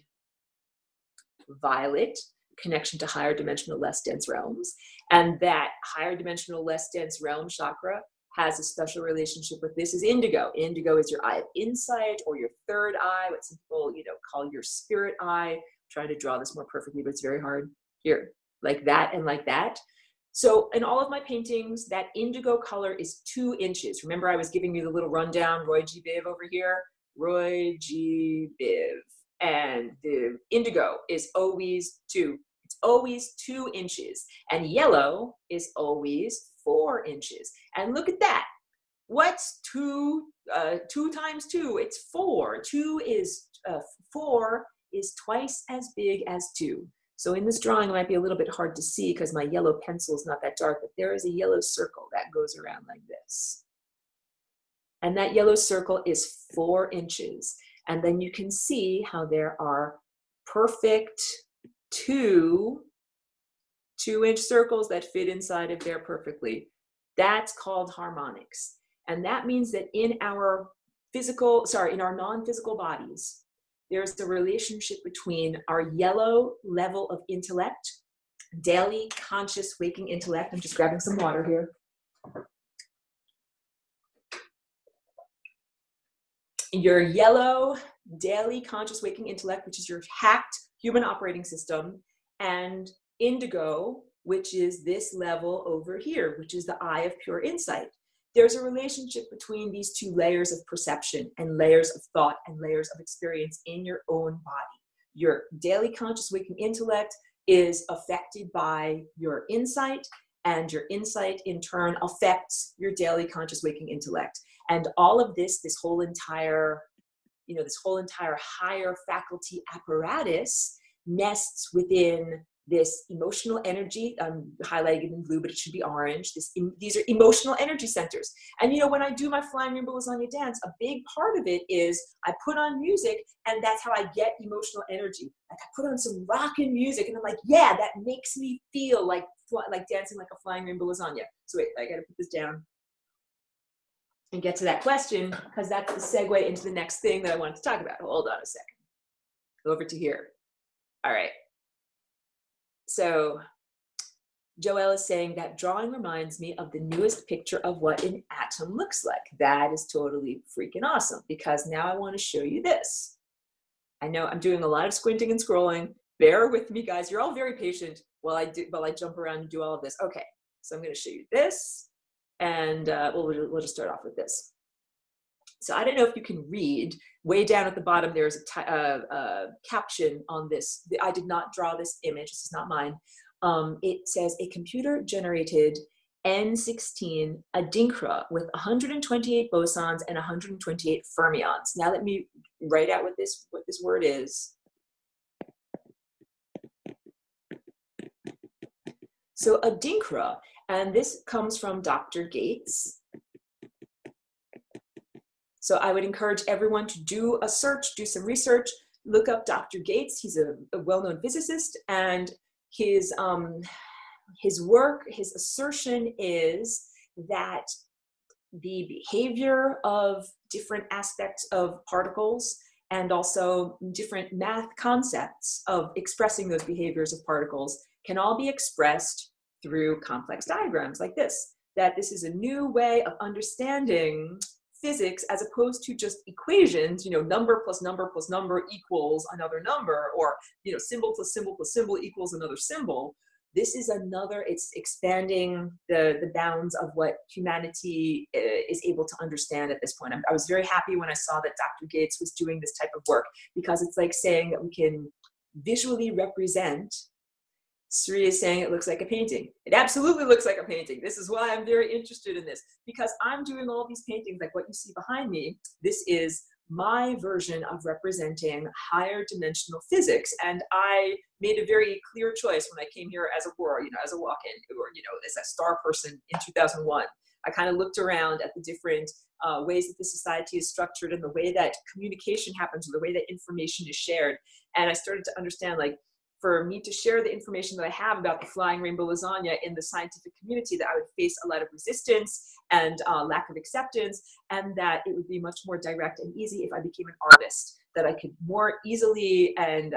violet connection to higher dimensional, less dense realms. And that higher dimensional, less dense realm chakra has a special relationship with this is indigo. Indigo is your eye of insight or your third eye, what some people call your spirit eye. I'm trying to draw this more perfectly, but it's very hard. Here, like that and like that. So in all of my paintings, that indigo color is 2 inches. Remember I was giving you the little rundown, Roy G. Biv over here? Roy G. Biv. And the indigo is always 2. It's always 2 inches. And yellow is always 4 inches. And look at that. What's 2? 2 times 2, it's 4. 4 is twice as big as 2. So in this drawing, it might be a little bit hard to see because my yellow pencil is not that dark, but there is a yellow circle that goes around like this. And that yellow circle is 4 inches. And then you can see how there are perfect 2-inch circles that fit inside of there perfectly. That's called harmonics. And that means that in our non-physical bodies, there's a relationship between our yellow level of intellect, daily conscious waking intellect. I'm just grabbing some water here. Your yellow daily conscious waking intellect, which is your hacked human operating system, and indigo, which is this level over here, which is the eye of pure insight. There's a relationship between these 2 layers of perception and layers of thought and layers of experience in your own body. Your daily conscious waking intellect is affected by your insight, and your insight in turn affects your daily conscious waking intellect. And all of this whole entire higher faculty apparatus nests within this emotional energy. I'm highlighting it in blue, but it should be orange. These are emotional energy centers. And when I do my Flying Rainbow Lasagna dance, a big part of it is I put on music, and that's how I get emotional energy. Like I put on some rockin' music, and I'm like, yeah, that makes me feel like dancing like a Flying Rainbow Lasagna. So wait, I gotta put this down and get to that question, because that's the segue into the next thing that I wanted to talk about. Hold on a second. Over to here. All right. So Joelle is saying that drawing reminds me of the newest picture of what an atom looks like. That is totally freaking awesome, because now I want to show you this. I know I'm doing a lot of squinting and scrolling. Bear with me, guys. You're all very patient while I jump around and do all of this. Okay, so I'm going to show you this. And we'll just start off with this. So I don't know if you can read. Way down at the bottom, there's a caption on this. I did not draw this image. This is not mine. It says, a computer-generated N16 adinkra with 128 bosons and 128 fermions. Now let me write out what this word is. So adinkra, and this comes from Dr. Gates. So I would encourage everyone to do a search, do some research, look up Dr. Gates. He's a well-known physicist, and his work, his assertion is that the behavior of different aspects of particles and also different math concepts of expressing those behaviors of particles can all be expressed through complex diagrams like this. That this is a new way of understanding physics as opposed to just equations, number plus number plus number equals another number, or, symbol plus symbol plus symbol equals another symbol. This is it's expanding the bounds of what humanity is able to understand at this point. I was very happy when I saw that Dr. Gates was doing this type of work, because it's like saying that we can visually represent. Sri is saying it looks like a painting. It absolutely looks like a painting. This is why I'm very interested in this, because I'm doing all these paintings like what you see behind me. This is my version of representing higher dimensional physics. And I made a very clear choice when I came here as a walk-in, or, as a star person in 2001. I kind of looked around at the different ways that the society is structured and the way that communication happens, or the way that information is shared. And I started to understand, for me to share the information that I have about the Flying Rainbow Lasagna in the scientific community, that I would face a lot of resistance and lack of acceptance, and that it would be much more direct and easy if I became an artist, that I could more easily and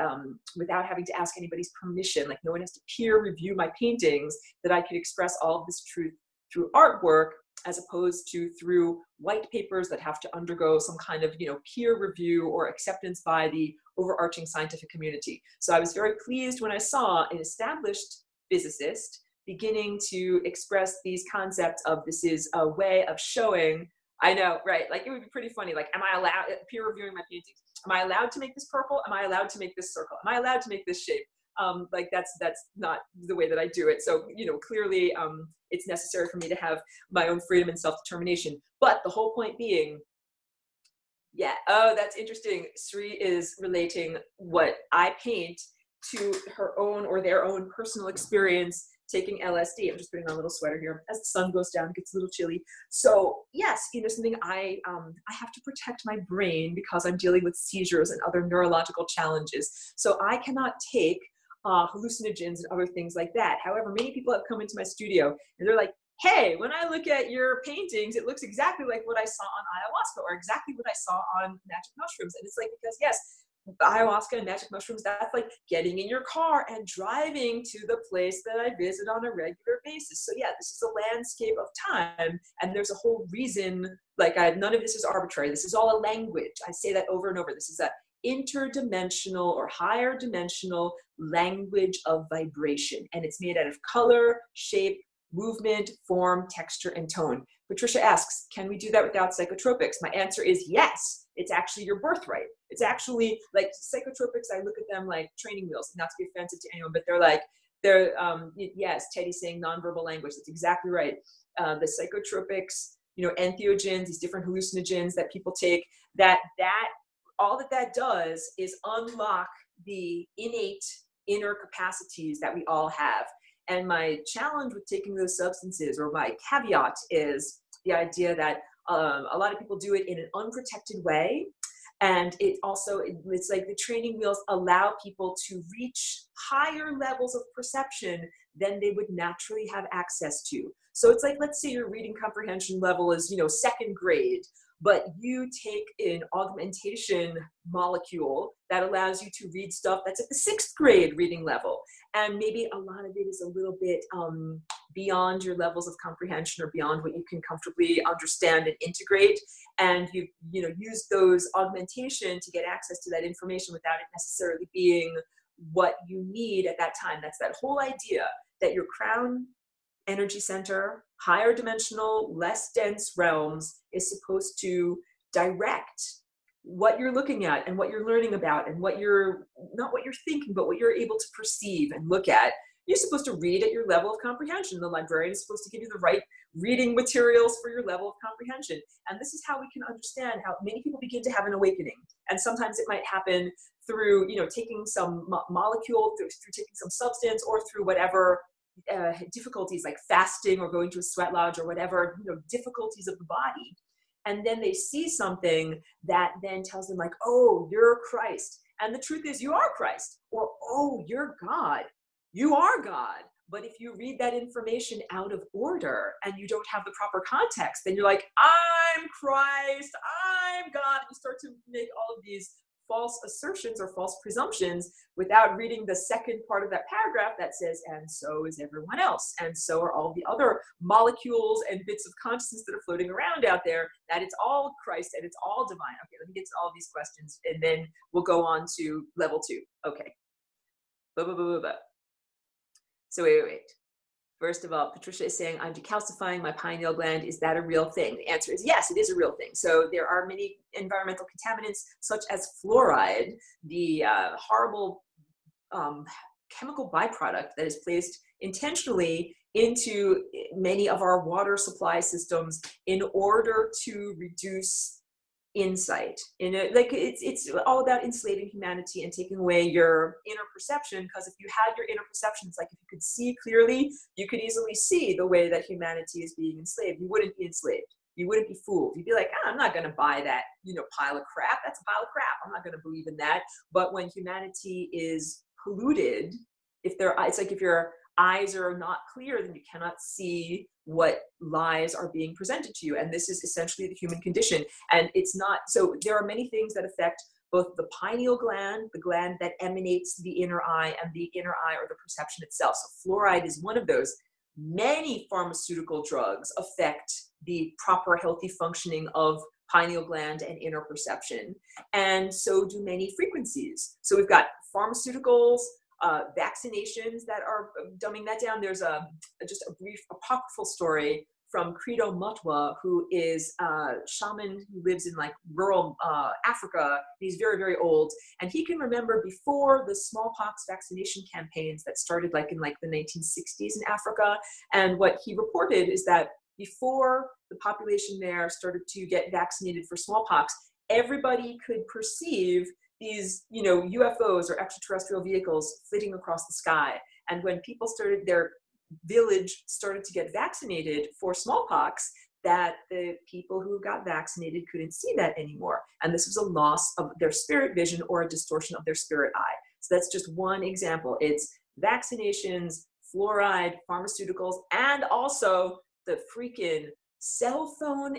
without having to ask anybody's permission, no one has to peer review my paintings, that I could express all of this truth through artwork, as opposed to through white papers that have to undergo some kind of peer review or acceptance by the overarching scientific community. So I was very pleased when I saw an established physicist beginning to express these concepts of, this is a way of showing. I know, right? It would be pretty funny. Am I allowed, peer reviewing my paintings, am I allowed to make this purple? Am I allowed to make this circle? Am I allowed to make this shape? like that's not the way that I do it. So, you know, clearly it's necessary for me to have my own freedom and self-determination. But the whole point being, yeah, oh, that's interesting. Sri is relating what I paint to her own or their own personal experience taking LSD. I'm just putting on a little sweater here. As the sun goes down, it gets a little chilly. So yes, you know, something I have to protect my brain because I'm dealing with seizures and other neurological challenges. So I cannot take hallucinogens and other things like that. However, many people have come into my studio and they're like, hey, when I look at your paintings, it looks exactly like what I saw on ayahuasca or exactly what I saw on magic mushrooms. And it's like, because yes, ayahuasca and magic mushrooms, that's like getting in your car and driving to the place that I visit on a regular basis. So yeah, this is a landscape of time, and there's a whole reason, like none of this is arbitrary. This is all a language. I say that over and over. This is a interdimensional or higher dimensional language of vibration, and it's made out of color, shape, movement, form, texture, and tone. Patricia asks, can we do that without psychotropics? My answer is yes. It's actually your birthright. It's actually like psychotropics. I look at them like training wheels, not to be offensive to anyone, but yes, Teddy's saying nonverbal language. That's exactly right. The psychotropics, you know, entheogens, these different hallucinogens that people take, all that does is unlock the innate inner capacities that we all have. And my challenge with taking those substances, or my caveat, is the idea that a lot of people do it in an unprotected way. And it's like the training wheels allow people to reach higher levels of perception than they would naturally have access to. So it's like, let's say your reading comprehension level is, you know, second grade, but you take an augmentation molecule that allows you to read stuff that's at the sixth grade reading level. And maybe a lot of it is a little bit beyond your levels of comprehension or beyond what you can comfortably understand and integrate. And you use those augmentation to get access to that information without it necessarily being what you need at that time. That's that whole idea that your crown energy center, higher dimensional, less dense realms is supposed to direct what you're looking at and what you're learning about and not what you're thinking, but what you're able to perceive and look at. You're supposed to read at your level of comprehension. The librarian is supposed to give you the right reading materials for your level of comprehension. And this is how we can understand how many people begin to have an awakening. And sometimes it might happen through, you know, taking some molecule, through taking some substance, or through whatever difficulties like fasting or going to a sweat lodge or whatever, you know, difficulties of the body. And then they see something that then tells them like, oh, you're Christ. And the truth is you are Christ. Or, oh, you're God. You are God. But if you read that information out of order and you don't have the proper context, then you're like, I'm Christ, I'm God. And you start to make all of these false assertions or false presumptions without reading the second part of that paragraph that says, and so is everyone else. And so are all the other molecules and bits of consciousness that are floating around out there, that it's all Christ and it's all divine. Okay, let me get to all these questions and then we'll go on to level 2. Okay. So wait. First of all, Patricia is saying, I'm decalcifying my pineal gland. Is that a real thing? The answer is yes, it is a real thing. So there are many environmental contaminants, such as fluoride, the horrible chemical byproduct that is placed intentionally into many of our water supply systems in order to reduce insight. It's all about enslaving humanity and taking away your inner perception, because if you had your inner perception, it's like if you could see clearly, you could easily see the way that humanity is being enslaved. You wouldn't be enslaved. You wouldn't be fooled. You'd be like, I'm not going to buy that, pile of crap. That's a pile of crap. I'm not going to believe in that. But when humanity is polluted, it's like if your eyes are not clear, then you cannot see what lies are being presented to you. And this is essentially the human condition. And it's not, so there are many things that affect both the pineal gland, the gland that emanates the inner eye, and the inner eye or the perception itself. So fluoride is one of those. Many pharmaceutical drugs affect the proper healthy functioning of pineal gland and inner perception. And so do many frequencies. So we've got pharmaceuticals, vaccinations that are dumbing that down. There's just a brief apocryphal story from Credo Mutwa, who is a shaman who lives in like rural Africa. He's very, very old. And he can remember before the smallpox vaccination campaigns that started like in like the 1960s in Africa. And what he reported is that before the population there started to get vaccinated for smallpox, everybody could perceive these, you know, UFOs or extraterrestrial vehicles flitting across the sky. And when people started, their village started to get vaccinated for smallpox, that the people who got vaccinated couldn't see that anymore. And this was a loss of their spirit vision or a distortion of their spirit eye. So that's just one example. It's vaccinations, fluoride, pharmaceuticals, and also the freaking cell phone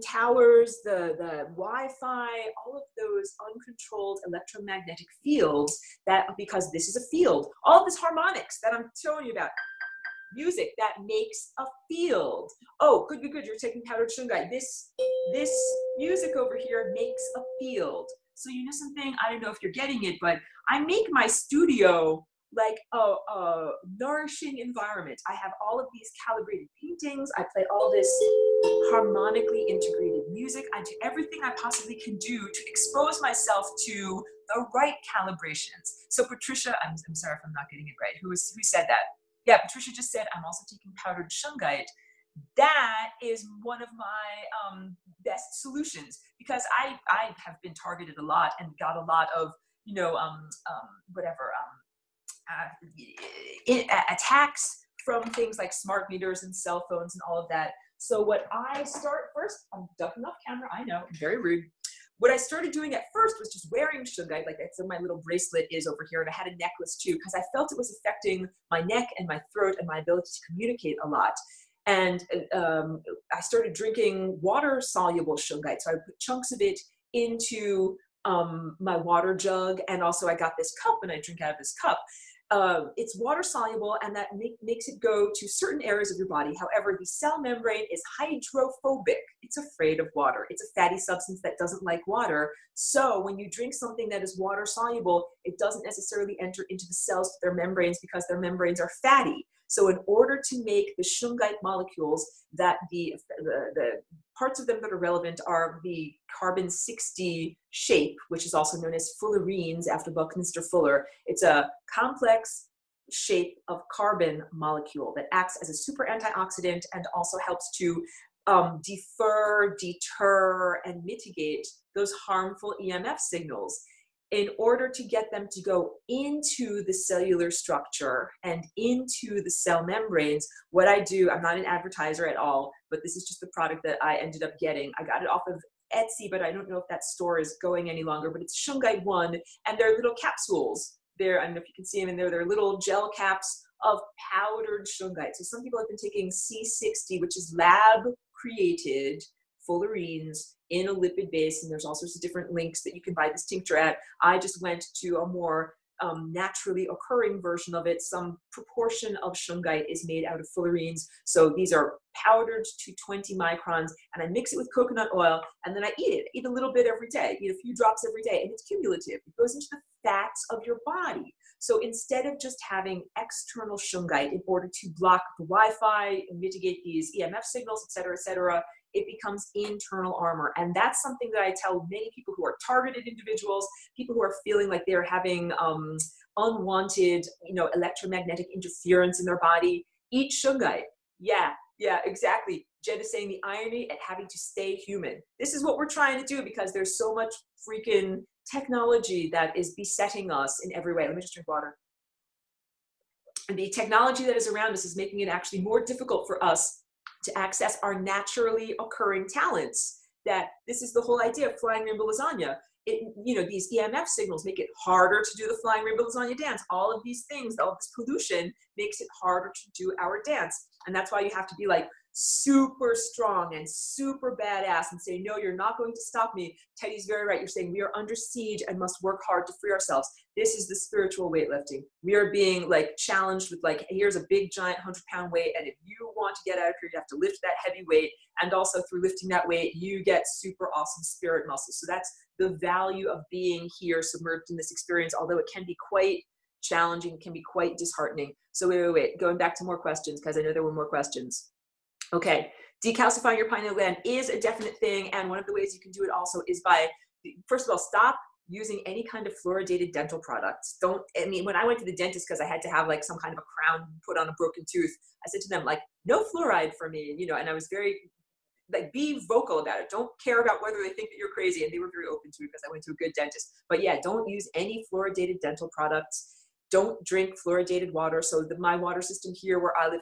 towers, the Wi-Fi, all of those uncontrolled electromagnetic fields, that because this is a field, all of this harmonics that I'm showing you about, music that makes a field. Oh, good, you're taking powdered shungite. This music over here makes a field. So you know something, I don't know if you're getting it, but I make my studio like a nourishing environment. I have all of these calibrated paintings. I play all this harmonically integrated music. I do everything I possibly can do to expose myself to the right calibrations. So Patricia, I'm sorry if I'm not getting it right. Who said that? Yeah, Patricia just said, I'm also taking powdered shungite. That is one of my best solutions, because I have been targeted a lot and got a lot of, you know, attacks from things like smart meters and cell phones and all of that. So what I start first, I'm ducking off camera, I know, very rude. What I started doing at first was just wearing shungite, like that's what my little bracelet is over here, and I had a necklace too, because I felt it was affecting my neck and my throat and my ability to communicate a lot. And I started drinking water-soluble shungite, so I put chunks of it into my water jug, and also I got this cup, and I drink out of this cup. It's water soluble, and that makes it go to certain areas of your body. However, the cell membrane is hydrophobic. It's afraid of water. It's a fatty substance that doesn't like water. So when you drink something that is water soluble, it doesn't necessarily enter into the cells to their membranes, because their membranes are fatty. So in order to make the shungite molecules, that the parts of them that are relevant are the carbon-60 shape, which is also known as fullerenes after Buckminster Fuller. It's a complex shape of carbon molecule that acts as a super antioxidant and also helps to defer, deter, and mitigate those harmful EMF signals. In order to get them to go into the cellular structure and into the cell membranes, what I do, I'm not an advertiser at all, but this is just the product that I ended up getting. I got it off of Etsy, but I don't know if that store is going any longer, but it's Shungite One, and they're little capsules. I don't know if you can see them in there. They're little gel caps of powdered shungite. So some people have been taking C60, which is lab-created fullerenes in a lipid base, and there's all sorts of different links that you can buy this tincture at. I just went to a more naturally occurring version of it. Some proportion of shungite is made out of fullerenes. So these are powdered to 20 microns, and I mix it with coconut oil, and then I eat it. Eat a little bit every day, eat a few drops every day, and it's cumulative. It goes into the fats of your body. So instead of just having external shungite in order to block the Wi-Fi and mitigate these EMF signals, et cetera, it becomes internal armor. And that's something that I tell many people who are targeted individuals, people who are feeling like they're having unwanted, electromagnetic interference in their body. Eat shungite. Yeah, exactly. Jen is saying the irony at having to stay human. This is what we're trying to do, because there's so much freaking technology that is besetting us in every way. Let me just drink water. And the technology that is around us is making it actually more difficult for us to access our naturally occurring talents. That this is the whole idea of flying rainbow lasagna. These EMF signals make it harder to do the flying rainbow lasagna dance. All of these things, all of this pollution makes it harder to do our dance. And that's why you have to be like super strong and super badass and say, no, you're not going to stop me. Teddy's very right. You're saying we are under siege and must work hard to free ourselves. This is the spiritual weightlifting. We are being like challenged with like, here's a big giant 100-pound weight. And if you want to get out of here, you have to lift that heavy weight. And also through lifting that weight, you get super awesome spirit muscles. So that's the value of being here submerged in this experience, although it can be quite challenging, can be quite disheartening. So wait. Going back to more questions, because I know there were more questions. Okay, Decalcifying your pineal gland is a definite thing, and one of the ways you can do it also is by, first of all, stop using any kind of fluoridated dental products. I mean, when I went to the dentist because I had to have like some kind of a crown put on a broken tooth, I said to them, like, no fluoride for me, you know, and I was very, like, be vocal about it. Don't care about whether they think that you're crazy, and they were very open to it because I went to a good dentist. But yeah, don't use any fluoridated dental products. Don't drink fluoridated water. So my water system here where I live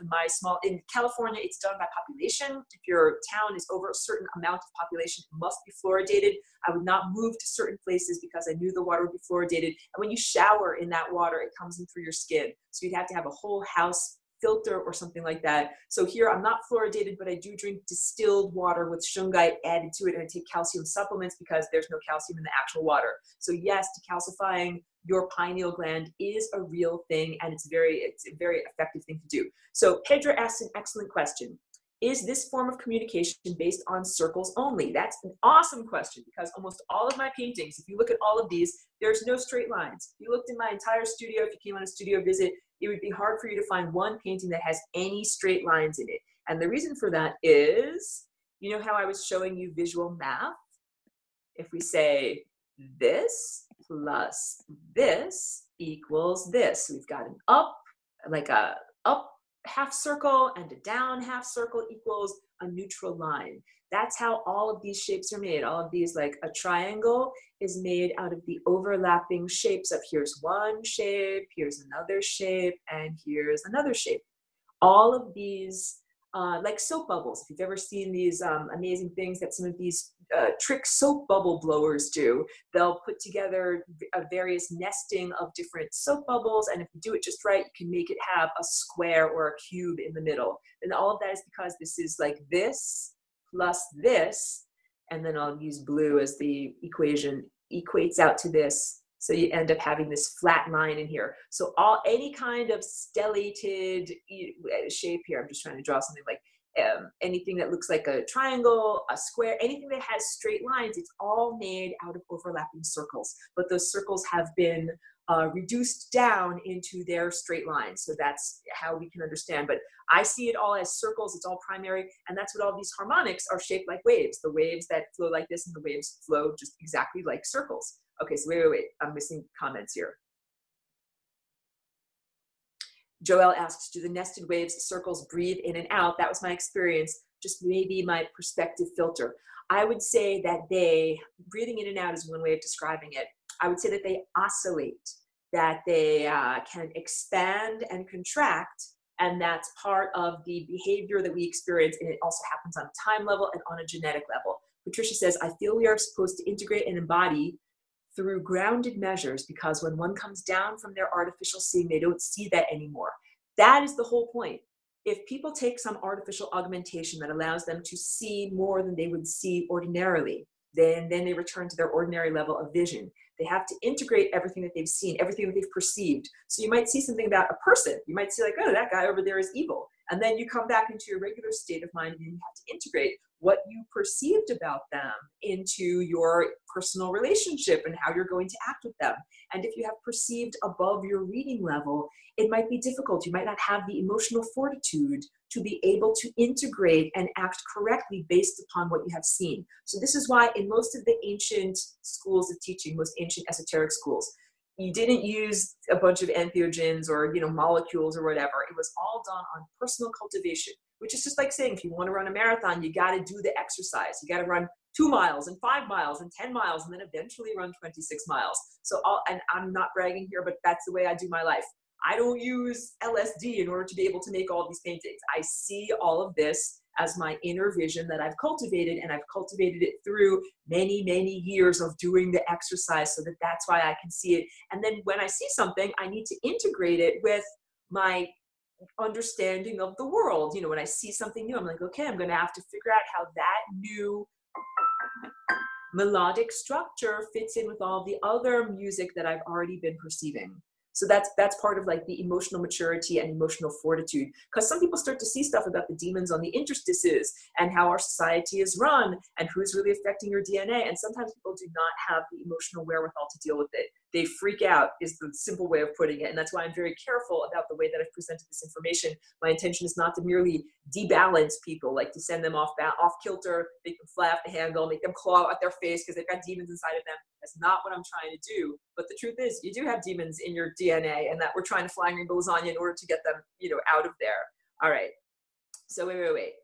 in California, it's done by population. If your town is over a certain amount of population, it must be fluoridated. I would not move to certain places because I knew the water would be fluoridated. And when you shower in that water, it comes in through your skin. So you'd have to have a whole house filter or something like that. So here I'm not fluoridated, but I do drink distilled water with shungite added to it, and I take calcium supplements because there's no calcium in the actual water. So yes, decalcifying your pineal gland is a real thing, and it's a very effective thing to do. So Pedro asked an excellent question. Is this form of communication based on circles only? That's an awesome question, because almost all of my paintings, if you look at all of these, there's no straight lines. If you looked in my entire studio, if you came on a studio visit, it would be hard for you to find one painting that has any straight lines in it. And the reason for that is, you know how I was showing you visual math? If we say this plus this equals this, we've got an up, like a up half circle, and a down half circle equals a neutral line. That's how all of these shapes are made. All of these, like a triangle is made out of the overlapping shapes of here's one shape, here's another shape, and here's another shape. All of these, like soap bubbles, if you've ever seen these amazing things that some of these trick soap bubble blowers do, they'll put together a various nesting of different soap bubbles, and if you do it just right, you can make it have a square or a cube in the middle. And all of that is because this is like this plus this, and then I'll use blue as the equation, equates out to this. So you end up having this flat line in here. So any kind of stellated shape here, I'm just trying to draw something like anything that looks like a triangle, a square, anything that has straight lines, it's all made out of overlapping circles. But those circles have been reduced down into their straight lines. So that's how we can understand. But I see it all as circles. It's all primary. And that's what all these harmonics are shaped like waves. The waves that flow like this and the waves flow just exactly like circles. Okay, so wait. I'm missing comments here. Joelle asks, do the nested waves, circles breathe in and out? That was my experience, just maybe my perspective filter. I would say that breathing in and out is one way of describing it. I would say that they oscillate, that they can expand and contract, and that's part of the behavior that we experience, and it also happens on a time level and on a genetic level. Patricia says, I feel we are supposed to integrate and embody through grounded measures, because when one comes down from their artificial seeing, they don't see that anymore. That is the whole point. If people take some artificial augmentation that allows them to see more than they would see ordinarily, then they return to their ordinary level of vision. They have to integrate everything that they've seen, everything that they've perceived. So you might see something about a person. You might see like, oh, that guy over there is evil. And then you come back into your regular state of mind, and you have to integrate what you perceived about them into your personal relationship and how you're going to act with them. And if you have perceived above your reading level, it might be difficult. You might not have the emotional fortitude to be able to integrate and act correctly based upon what you have seen. So this is why in most of the ancient schools of teaching, most ancient esoteric schools, you didn't use a bunch of entheogens or molecules or whatever. It was all done on personal cultivation, which is just like saying if you want to run a marathon, you got to do the exercise. You got to run 2 miles and 5 miles and 10 miles and then eventually run 26 miles. So and I'm not bragging here, but that's the way I do my life. I don't use LSD in order to be able to make all these paintings. I see all of this as my inner vision that I've cultivated, and I've cultivated it through many, many years of doing the exercise, so that's why I can see it. And then when I see something, I need to integrate it with my understanding of the world. When I see something new, I'm like, okay, I'm going to have to figure out how that new melodic structure fits in with all the other music that I've already been perceiving. So that's part of like the emotional maturity and emotional fortitude, because some people start to see stuff about the demons on the interstices and how our society is run and who's really affecting your DNA. And sometimes people do not have the emotional wherewithal to deal with it. they freak out is the simple way of putting it. And that's why I'm very careful about the way that I've presented this information. My intention is not to merely debalance people, like to send them off kilter, make them fly off the handle, make them claw at their face because they've got demons inside of them. That's not what I'm trying to do. But the truth is, you do have demons in your DNA, and that we're trying to fly rainbow lasagna in order to get them, out of there. All right. So wait.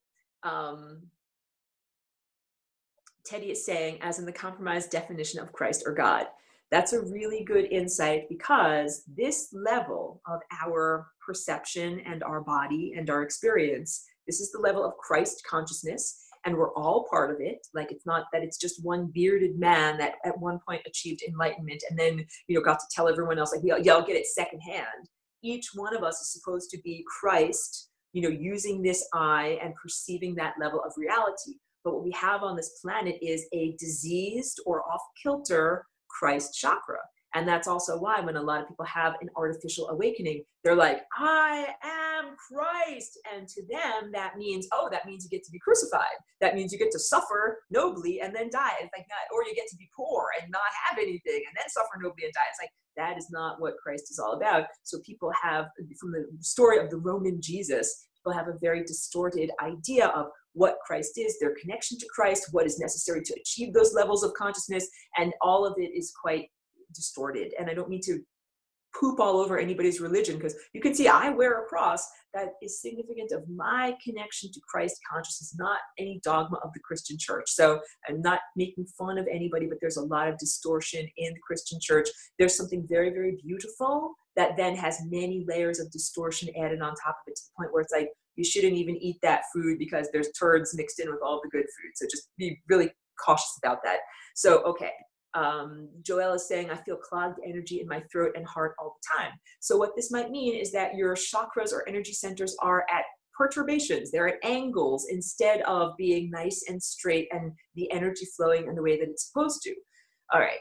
Teddy is saying, as in the compromised definition of Christ or God. That's a really good insight, because this level of our perception and our body and our experience, this is the level of Christ consciousness, and we're all part of it. Like, it's not that it's just one bearded man that at one point achieved enlightenment and then, got to tell everyone else, like, y'all get it secondhand. Each one of us is supposed to be Christ, using this eye and perceiving that level of reality. But what we have on this planet is a diseased or off-kilter Christ chakra. And that's also why when a lot of people have an artificial awakening, they're like, I am Christ. And to them, that means you get to be crucified. That means you get to suffer nobly and then die. It's like that. Or you get to be poor and not have anything and then suffer nobly and die. It's like, that is not what Christ is all about. So people have, from the story of the Roman Jesus, people have a very distorted idea of what Christ is, their connection to Christ, what is necessary to achieve those levels of consciousness, and all of it is quite distorted. And I don't mean to poop all over anybody's religion, because you can see I wear a cross that is significant of my connection to Christ consciousness, not any dogma of the Christian church. So I'm not making fun of anybody, but there's a lot of distortion in the Christian church. There's something very, very beautiful that then has many layers of distortion added on top of it, to the point where it's like, you shouldn't even eat that food because there's turds mixed in with all the good food. So just be really cautious about that. So, okay. Joelle is saying, I feel clogged energy in my throat and heart all the time. So what this might mean is that your chakras or energy centers are at perturbations. They're at angles instead of being nice and straight and the energy flowing in the way that it's supposed to. All right.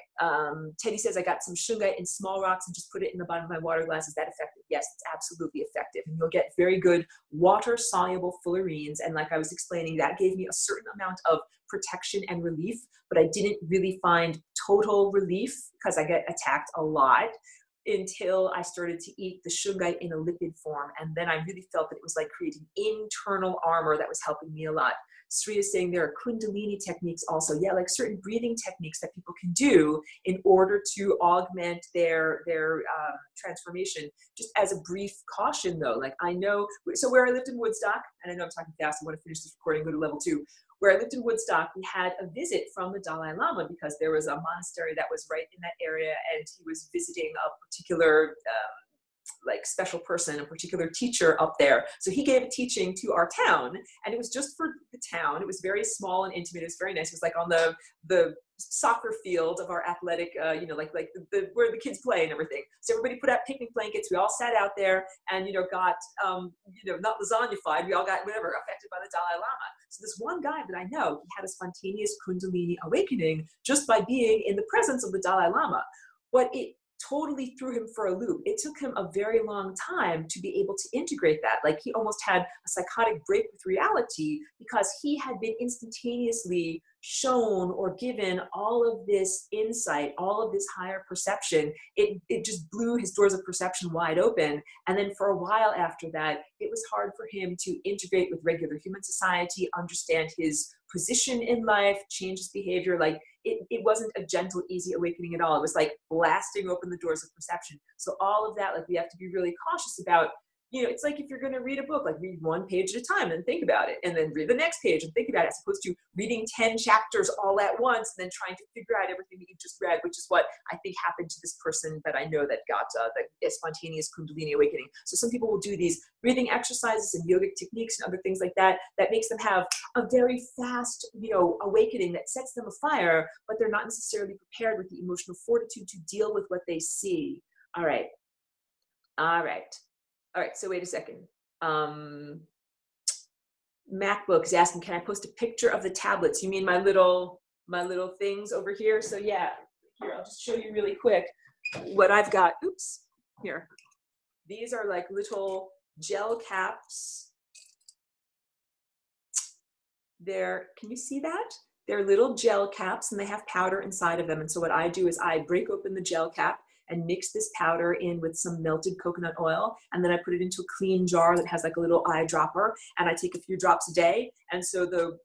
Teddy says, I got some shungite in small rocks and just put it in the bottom of my water glass. Is that effective? Yes, it's absolutely effective. And you'll get very good water-soluble fullerenes. And like I was explaining, that gave me a certain amount of protection and relief, but I didn't really find total relief because I get attacked a lot until I started to eat the shungite in a lipid form. And then I really felt that it was like creating internal armor that was helping me a lot. Sri is saying there are Kundalini techniques also. Yeah, like certain breathing techniques that people can do in order to augment their transformation. Just as a brief caution though, like I know, so where I lived in Woodstock, and I know I'm talking fast, I want to finish this recording, go to level 2. Where I lived in Woodstock, we had a visit from the Dalai Lama because there was a monastery that was right in that area, and he was visiting a particular like special person, a particular teacher up there. So he gave a teaching to our town, and it was just for the town. It was very small and intimate. It was very nice. It was like on the soccer field of our athletic, like where the kids play and everything. So everybody put out picnic blankets. We all sat out there and, got, not lasagna-fied. We all got whatever, affected by the Dalai Lama. So this one guy that I know, he had a spontaneous Kundalini awakening just by being in the presence of the Dalai Lama. What it totally threw him for a loop. It took him a very long time to be able to integrate that. Like he almost had a psychotic break with reality because he had been instantaneously shown or given all of this insight, all of this higher perception. It just blew his doors of perception wide open. And then for a while after that, it was hard for him to integrate with regular human society, understand his position in life, change his behavior. Like it wasn't a gentle, easy awakening at all. It was like blasting open the doors of perception. So all of that, like we have to be really cautious about. It's like if you're going to read a book, like read one page at a time and think about it, and then read the next page and think about it, as opposed to reading 10 chapters all at once and then trying to figure out everything that you just read, which is what I think happened to this person that I know that got the spontaneous Kundalini awakening. So some people will do these breathing exercises and yogic techniques and other things like that, that makes them have a very fast, awakening that sets them afire, but they're not necessarily prepared with the emotional fortitude to deal with what they see. All right. So wait a second. MacBook is asking, can I post a picture of the tablets? You mean my little things over here? So yeah, here, I'll just show you really quick what I've got. Oops, here. These are like little gel caps. Can you see that? They're little gel caps and they have powder inside of them. And so what I do is I break open the gel cap and mix this powder in with some melted coconut oil. And then I put it into a clean jar that has like a little eyedropper, and I take a few drops a day. And so the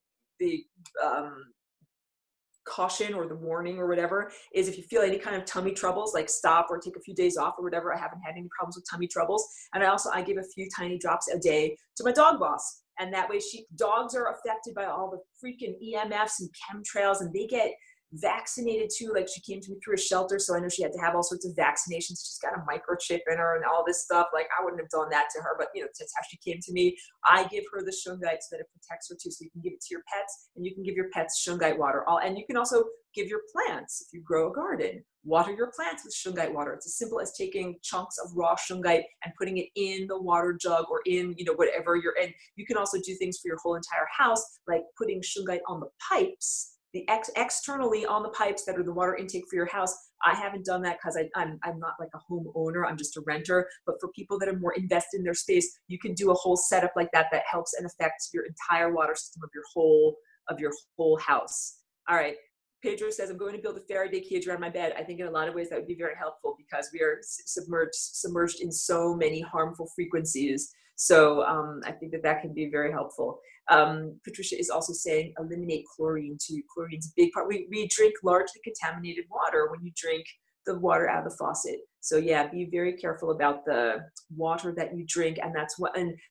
caution or the warning or whatever is, if you feel any kind of tummy troubles, like stop or take a few days off or whatever. I haven't had any problems with tummy troubles. And I give a few tiny drops a day to my dog boss. And that way dogs are affected by all the freaking EMFs and chemtrails, and they get vaccinated too. Like, she came to me through a shelter, so I know she had to have all sorts of vaccinations. She's got a microchip in her and all this stuff. Like, I wouldn't have done that to her, but you know, that's how she came to me. I give her the shungite so that it protects her too. So you can give it to your pets, and you can give your pets shungite water. And you can also give your plants, if you grow a garden, water your plants with shungite water. It's as simple as taking chunks of raw shungite and putting it in the water jug or in, you know, whatever you're in. You can also do things for your whole entire house, like putting shungite on the pipes, externally on the pipes that are the water intake for your house. I haven't done that because I'm not like a homeowner, I'm just a renter. But for people that are more invested in their space, you can do a whole setup like that that helps and affects your entire water system of your whole house. All right. Pedro says, I'm going to build a Faraday cage around my bed. I think in a lot of ways that would be very helpful, because we are submerged in so many harmful frequencies. So I think that can be very helpful. Patricia is also saying eliminate chlorine too. Chlorine's a big part. We drink largely contaminated water when you drink the water out of the faucet. So yeah, be very careful about the water that you drink. And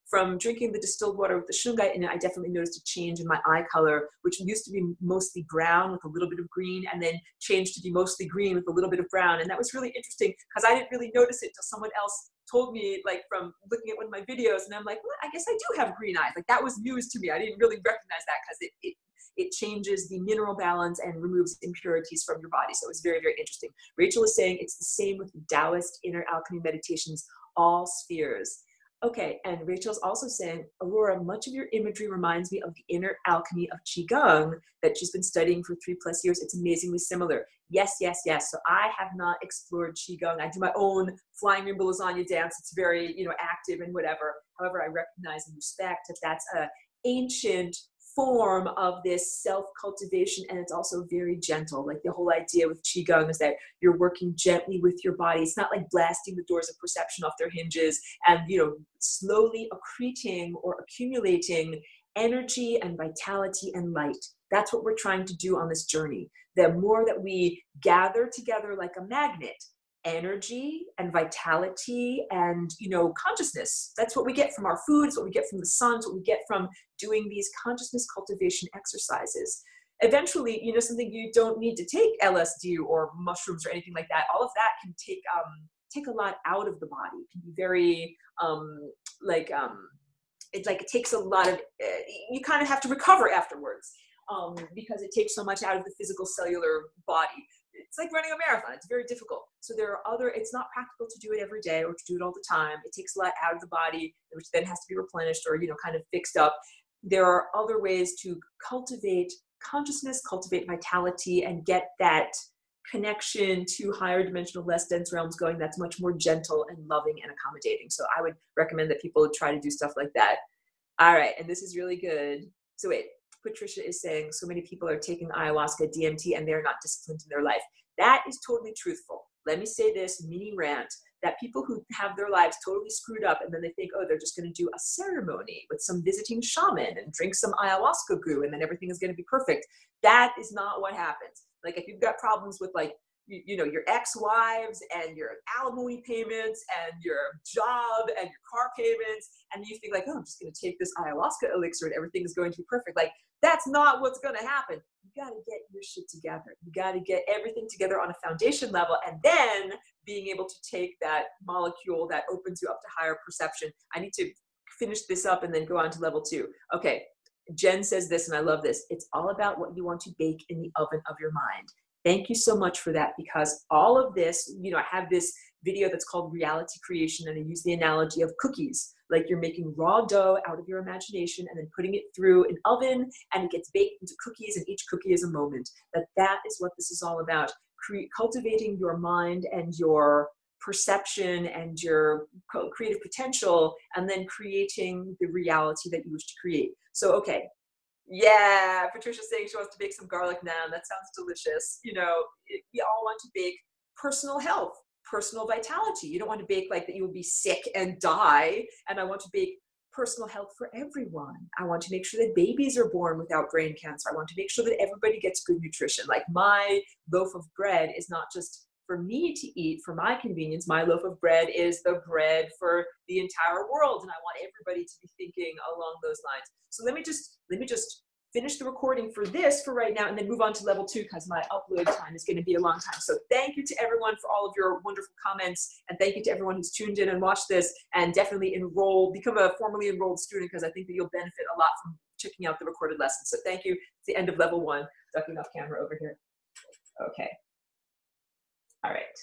from drinking the distilled water with the shungite in it, I definitely noticed a change in my eye color, which used to be mostly brown with a little bit of green, and then changed to be mostly green with a little bit of brown. And that was really interesting, because I didn't really notice it until someone else told me, like from looking at one of my videos, and I'm like, well, I guess I do have green eyes. Like, that was news to me. I didn't really recognize that, because it changes the mineral balance and removes impurities from your body. So it's very, very interesting. Rachel is saying it's the same with the Taoist inner alchemy meditations, all spheres. Okay, and Rachel's also saying, Aurora, much of your imagery reminds me of the inner alchemy of Qigong that she's been studying for 3+ years. It's amazingly similar. Yes, yes, yes. So I have not explored Qigong. I do my own flying rainbow lasagna dance. It's very, you know, active and whatever. However, I recognize and respect that that's an ancient form of this self-cultivation, and it's also very gentle. Like, the whole idea with Qigong is that you're working gently with your body. It's not like blasting the doors of perception off their hinges and, you know, slowly accreting or accumulating energy and vitality and light. That's what we're trying to do on this journey. The more that we gather together like a magnet, energy and vitality and, you know, consciousness. That's what we get from our foods, what we get from the sun, what we get from doing these consciousness cultivation exercises. Eventually, you know, something you don't need to take LSD or mushrooms or anything like that. All of that can take a lot out of the body. It can be very it takes a lot of, you kind of have to recover afterwards, because it takes so much out of the physical cellular body. It's like running a marathon. It's very difficult. So it's not practical to do it every day or to do it all the time. It takes a lot out of the body, which then has to be replenished or, you know, kind of fixed up. There are other ways to cultivate consciousness, cultivate vitality, and get that connection to higher dimensional, less dense realms going that's much more gentle and loving and accommodating. So I would recommend that people try to do stuff like that. All right. And this is really good. So wait, Patricia is saying so many people are taking ayahuasca, DMT, and they're not disciplined in their life. That is totally truthful. Let me say this mini rant, that people who have their lives totally screwed up and then they think, oh, they're just going to do a ceremony with some visiting shaman and drink some ayahuasca goo and then everything is going to be perfect. That is not what happens. Like, if you've got problems with, like, you know, your ex-wives and your alimony payments and your job and your car payments, and you think like, oh, I'm just going to take this ayahuasca elixir and everything is going to be perfect. Like, that's not what's going to happen. You got to get your shit together. You got to get everything together on a foundation level, and then being able to take that molecule that opens you up to higher perception. I need to finish this up and then go on to level 2. Okay. Jen says this, and I love this. It's all about what you want to bake in the oven of your mind. Thank you so much for that, because all of this, you know, I have this video that's called Reality Creation, and I use the analogy of cookies. Like, you're making raw dough out of your imagination and then putting it through an oven, and it gets baked into cookies, and each cookie is a moment. That is what this is all about. Cultivating your mind and your perception and your creative potential, and then creating the reality that you wish to create. So, okay. Yeah, Patricia's saying she wants to bake some garlic naan. That sounds delicious. You know, we all want to bake personal health, personal vitality. You don't want to bake like that you will be sick and die. And I want to bake personal health for everyone. I want to make sure that babies are born without brain cancer. I want to make sure that everybody gets good nutrition. Like my loaf of bread is not just for me to eat for my convenience. My loaf of bread is the bread for the entire world. And I want everybody to be thinking along those lines. So let me just finish the recording for this for right now and then move on to level 2 because my upload time is going to be a long time. So thank you to everyone for all of your wonderful comments, and thank you to everyone who's tuned in and watched this, and definitely become a formally enrolled student because I think that you'll benefit a lot from checking out the recorded lessons. So thank you. It's the end of level 1. Ducking off camera over here. Okay. All right.